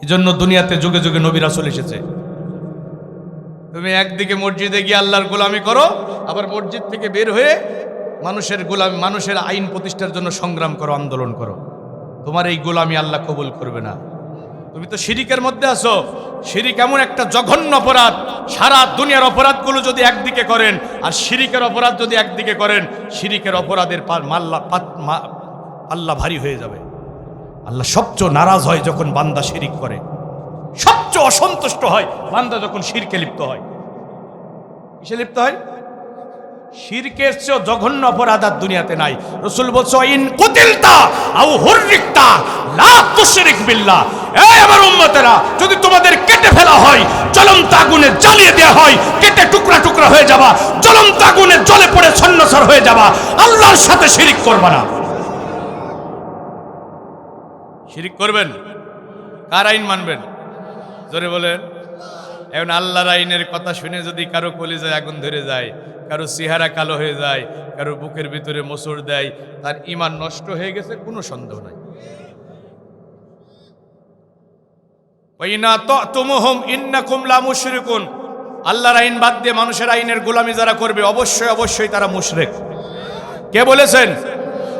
Speaker 1: এই জন্য দুনিয়াতে যুগে যুগে নবী রাসূল এসেছে। তুমি একদিকে মসজিদে গিয়ে আল্লাহর গোলামি করো, আবার মসজিদ থেকে বের হয়ে মানুষের গোলামি, মানুষের আইন প্রতিষ্ঠার জন্য সংগ্রাম করো, আন্দোলন করো। তোমার এই গোলামি আল্লাহ কবুল করবে না। তুমি তো শিরিকের মধ্যে আছো। শিরিক এমন একটা জঘন্য অপরাধ, সারা দুনিয়ার অপরাধগুলো যদি একদিকে করেন আর শিরিকের অপরাধ যদি একদিকে করেন, শিরিকের অপরাধের আল্লাহ ভারী হয়ে যাবে। আল্লাহ সবচেয়ে নারাজ হয় যখন বান্দা শিরিক করে, সবচেয়ে অসন্তুষ্ট হয় বান্দা যখন শিরকে লিপ্ত হয়। কিসে লিপ্ত হয়? শিরকের চেয়ে জঘন্য অপরাধ আর দুনিয়াতে নাই। রাসূল বলছে, ইন কুতিলতা আও হুররিকতা লা তুশরিক বিল্লাহ। এই আমার উম্মতেরা, যদি তোমাদের কেটে ফেলা হয়, জ্বলন্ত আগুনে জ্বালিয়ে দেওয়া হয়, কেটে টুকরা টুকরা হয়ে যাবা, জ্বলন্ত আগুনে জ্বলে পড়ে ছন্নছার হয়ে যাবা, আল্লাহর সাথে শিরিক করবা না। শিরিক করবেন, কার আইন মানবেন? জোরে বলেন। এখন আল্লাহর আইনের কথা শুনে যদি কারো কলিজায় আগুন ধরে যায়, কারো চেহারা কালো হয়ে যায়, কারো বুকের ভিতরে মোচড় দেয়, তার ঈমান নষ্ট হয়ে গেছে, কোনো সন্দেহ নাই। ওয়াইনা তাতুমুহুম ইন্নাকুম লা মুশরিকুন। আল্লাহর আইন বাদ দিয়ে মানুষের আইনের গোলামি যারা করবে, অবশ্যই অবশ্যই তারা মুশরিক। কে বলেছেন?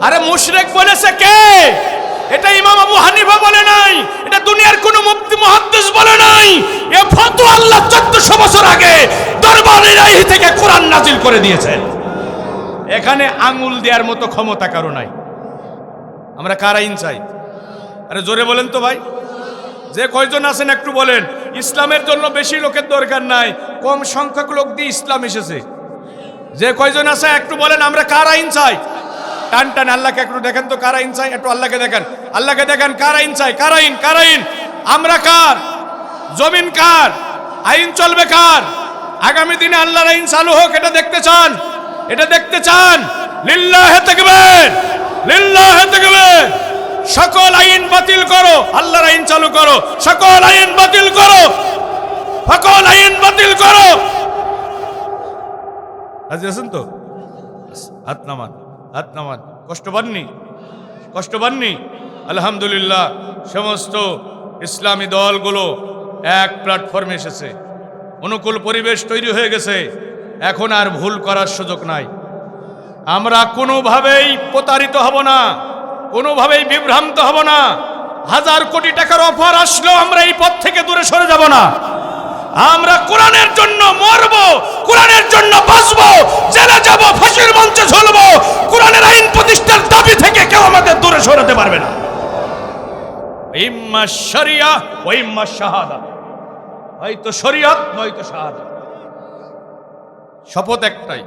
Speaker 1: আরে মুশরিক বলেছে কে? এটা ইমাম আবু হানিফা বলে নাই, এটা দুনিয়ার কোন মুফতি মুহাদ্দিস বলে নাই। এ ফতোয়া আল্লাহ 1400 বছর আগে দরবারে ইলাহি থেকে কোরআন নাজিল করে দিয়েছেন। এখানে আঙ্গুল দেওয়ার মতো ক্ষমতা কারো নাই। আমরা কার আইন চাই? আরে জোরে বলেন তো ভাই। যে কয়জন আছেন একটু বলেন। ইসলামের জন্য বেশি লোকের দরকার নাই, কম সংখ্যক লোক দিয়ে ইসলাম এসেছে। যে কয়জন আছে একটু বলেন, আমরা কার আইন চাই? টান টান আল্লাহকে একটু দেখেন তো, কার আইন চাই? একটু আল্লাহকে দেখেন, আল্লাহকে দেখেন, কার আইন চাই? কার আইন? কার আইন? আমরা কার? জমিন কার? আইন চলবে কার? আগামী দিনে আল্লাহর আইন চালু হোক, এটা দেখতে চান? এটা দেখতে চান? লিল্লাহে তাকবীর, লিল্লাহে তাকবীর। সকল আইন বাতিল করো, আল্লাহর আইন চালু করো। সকল আইন বাতিল করো, সকল আইন বাতিল করো। রাজি আছেন তো? হাত নামান, হাত নামান। কষ্ট পাননি? কষ্ট পাননি? আলহামদুলিল্লাহ, সমস্ত ইসলামী দলগুলো এক প্ল্যাটফর্মে এসেছে, অনুকূল পরিবেশ তৈরি হয়ে গেছে। এখন আর ভুল করার সুযোগ নাই। আমরা কোনোভাবেই প্রতারিত হব না, কোনোভাবেই বিভ্রান্ত হব না। 1000 কোটি টাকার অফার আসলেও আমরা এই পথ থেকে দূরে সরে যাব না। আমরা কোরআনের জন্য মরব, কোরআনের জন্য বাঁচব, জেলে যাব, ফাঁসির মঞ্চে ঝুলব। কোরআনের আইন প্রতিষ্ঠার দাবি থেকে কেউ আমাদের দূরে সরাতে পারবে না। ইম্মা শরিয়া ওয়া ইম্মা শাহাদা, হয়তো শরিয়ত নয়তো শাহাদাত। শপথ একটাই,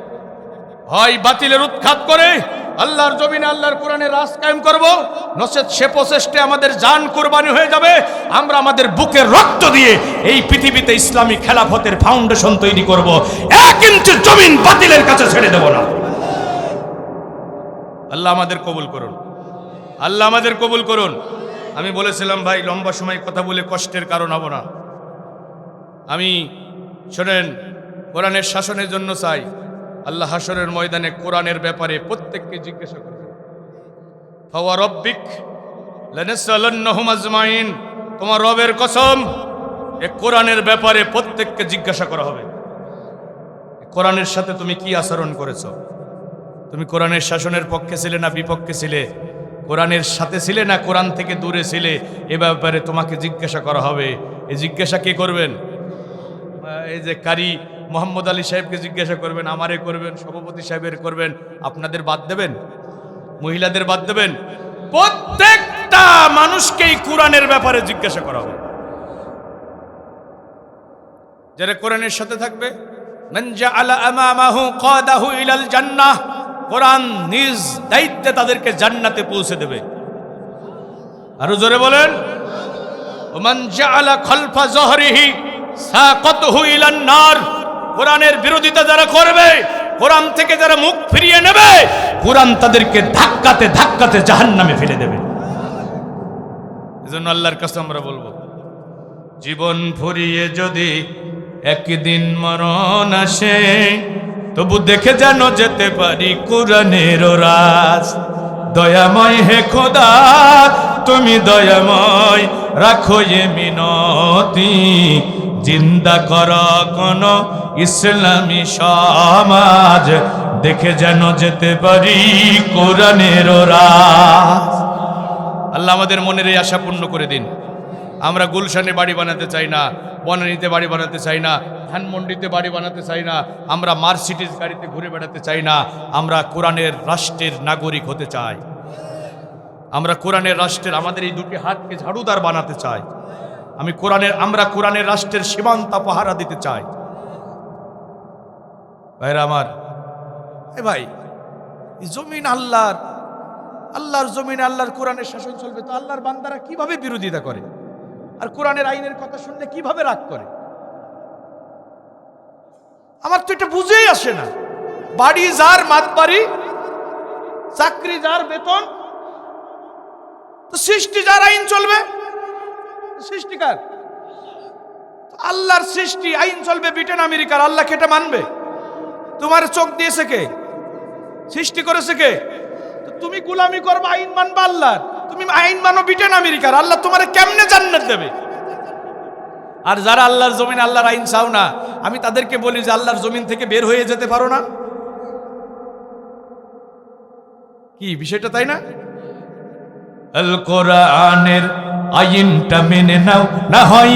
Speaker 1: হয় বাতিলের উৎখাত করে আল্লাহর জমিনে আল্লাহর কোরআনের রাজ কায়েম করব, নচেত সে প্রচেষ্টায় আমাদের জান কুরবানি হয়ে যাবে। আমরা আমাদের বুকের রক্ত দিয়ে এই পৃথিবীতে ইসলামী খেলাফতের ফাউন্ডেশন তৈরি করব। 1 ইঞ্চি জমিন বাতিলের কাছে ছেড়ে দেব না। আল্লাহ আমাদের কবুল করুন, আল্লাহ আমাদের কবুল করুন। আমি বলেছিলাম ভাই, লম্বা সময় কথা বলে কষ্টের কারণ হব না। আমি শোনেন, কোরআনের শাসনের জন্য চাই আল্লাহ হাসরের ময়দানে কোরআনের ব্যাপারে প্রত্যেককে জিজ্ঞাসা করবেন। ফাওয়া রাব্বিক লানাসআলান্নাহুম আজমাইন, তোমার রবের কসম, এই কোরআনের ব্যাপারে প্রত্যেককে জিজ্ঞাসা করা হবে। কোরআনের সাথে তুমি কি আচরণ করেছো? তুমি কোরআনের শাসনের পক্ষে ছিলে না বিপক্ষে ছিলে? কোরআনের সাথে ছিলে না কোরআন থেকে দূরে ছিলে, এ ব্যাপারে তোমাকে জিজ্ঞাসা করা হবে। এই জিজ্ঞাসা কে করবেন? এই যে কারি মোহাম্মদ আলী সাহেবকে জিজ্ঞাসা করবেন, আমারে করবেন, সভাপতি সাহেবের করবেন, আপনাদের বাদ দেবেন, মহিলাদের বাদ দেবেন? প্রত্যেকটা মানুষকেই কোরআনের ব্যাপারে জিজ্ঞাসা করা হবে। যারা কোরআনের সাথে থাকবে, মান জাআলা আমামাহু কাদাহু ইলাল জান্নাহ, কোরআন নিজ দায়িত্বে তাদেরকে জান্নাতে পৌঁছে দেবে। আরো জোরে বলেন, ওমান জাআলা খালফা যহরিহি সাকাতহু ইলান নার, কোরআনের বিরোধিতা যারা করবে, কোরআন থেকে যারা মুখ ফিরিয়ে নেবে, কোরআন তাদেরকে ধাক্কাতে ধাক্কাতে জাহান্নামে ফেলে দেবে। এজন্য আল্লাহর কাছে আমরা বলবো, জীবন ফুরিয়ে যদি একদিন মরণ আসে, তবু দেখে যেন যেতে পারি কোরআনের রাজ। দয়াময় হে খোদা, তুমি দয়াময়, রাখো এ মিনতি, জিন্দা কর কোন ইসলামী সমাজ, দেখে যেন যেতে পারি কোরআনের রাজ। আল্লাহ আমাদের মনের এই আশা পূর্ণ করে দিন। আমরা গুলশানে বাড়ি বানাতে চাই না, বনানীতে বাড়ি বানাতে চাই না, ধানমন্ডিতে বাড়ি বানাতে চাই না, আমরা মার্সিডিজ গাড়িতে ঘুরে বেড়াতে চাই না। আমরা কোরআনের রাষ্ট্রের নাগরিক হতে চাই। আমরা কোরআনের রাষ্ট্রের, আমাদের এই দুটি হাতকে ঝাড়ুদার বানাতে চাই। আমরা কোরআনের রাষ্ট্রের সীমান্ত পাহারা দিতে চাই। ভাইরা আমার, ভাই, এই জমিন আল্লাহর জমিনে আল্লাহর কোরআনের শাসন চলবে, তো আল্লাহর বান্দারা কিভাবে বিরোধিতা করে আর কোরআনের আইনের কথা শুনলে কিভাবে রাগ করে? আমার তো এটা বুঝেই আসে না। বাড়ি যার মাতবাড়ি, চাকরি যার বেতন, তো সৃষ্টি যার আইন চলবে, সৃষ্টিকার আল্লাহর সৃষ্টি, আইন চলবে ব্রিটেন আমেরিকার, আল্লাহ কেটে মানবে? তোমার চোখ দিয়েছে কে? সৃষ্টি করেছে কে? তো তুমি গোলামি করবে, আইন মানবা আল্লাহর, তুমি আইন মানো ব্রিটেন আমেরিকার, আল্লাহ তোমার কেমনে জান্নাত দেবে? আর যারা আল্লাহর জমিন, আল্লাহর আইন চাও না, আমি তাদেরকে বলি যে আল্লাহর জমিন থেকে বের হয়ে যেতে পারো না? কি বিষয়টা, তাই না? আল কোরআনের আইনটা মেনে নাও, না হয়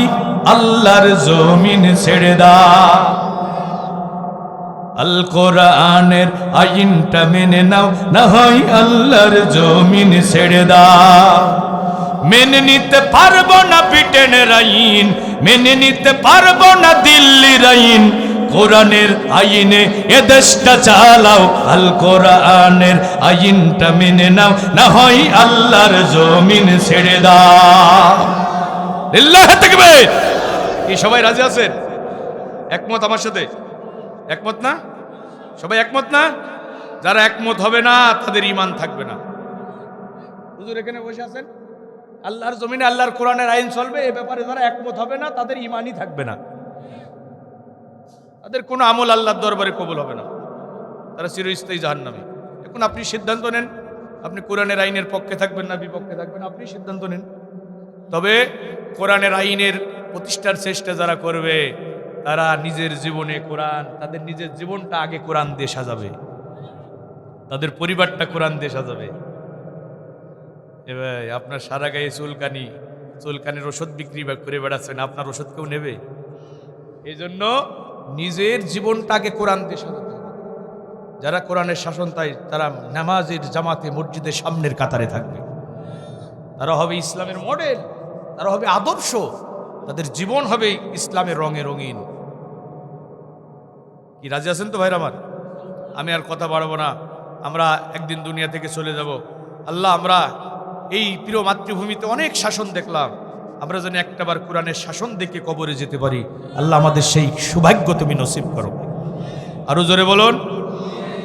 Speaker 1: আল্লাহর জমিন ছেড়ে দাও। আল কোরআনের আইনটা মেনে নাও, না হয় আল্লাহর জমিন ছেড়ে দাও। মেনে নিতে পারবো না ব্রিটেনের আইন, মেনে নিতে পারবো না দিল্লির আইন, কোরআনের আইনে এ দেশটা চালাও। আল কোরআনের আইনটা মেনে নাও, না হয় আল্লাহর জমিন ছেড়ে দাও। লিল্লাহি তাকবীর। কি সবাই রাজি আছেন? একমত আমার সাথে? একমত না? সবাই একমত না? যারা একমত হবে না তাদের ঈমান থাকবে না। হুজুর এখানে বসে আছেন, আল্লাহর জমিনে আল্লাহর কোরআনের আইন চলবে, এ ব্যাপারে যারা একমত হবে না তাদের ঈমানই থাকবে না, তাদের কোনো আমল আল্লাহর দরবারে কবুল হবে না, তারা চিরস্থায়ী জাহান্নামী। এখন আপনি সিদ্ধান্ত নেন, আপনি কোরআনের আইনের পক্ষে থাকবেন না বিপক্ষে থাকবেন, আপনি সিদ্ধান্ত নেন। তবে কোরআনের আইনের প্রতিষ্ঠার চেষ্টা যারা করবে, তারা নিজের জীবনে কোরআন, তাদের নিজের জীবনটা আগে কোরআন দিয়ে সাজাবে, তাদের পরিবারটা কোরআন দিয়ে সাজাবে। এবার আপনার সারা গায়ে চুলকানির ওষুধ বিক্রি করে বেড়াচ্ছেন, আপনার ওষুধ কেউ নেবে? এই জন্য নিজের জীবনটাকে কোরআন দিয়ে সাজাতে হবে। যারা কোরআনের শাসন চায় তারা নামাজের জামাতে মসজিদের সামনের কাতারে থাকবে, তারা হবে ইসলামের মডেল, তারা হবে আদর্শ, তাদের জীবন হবে ইসলামের রঙে রঙিন। কি রাজি আছেন তো ভাইরা আমার? আমি আর কথা বাড়াবো না, আমরা একদিন দুনিয়া থেকে চলে যাব। আল্লাহ, আমরা এই প্রিয় মাতৃভূমিতে অনেক শাসন দেখলাম, আমরা যেন একটাবার কোরআনের শাসন দেখে কবরে যেতে পারি। আল্লাহ আমাদের সেই সৌভাগ্য তুমি নসিব করো। আরো জোরে বলুন।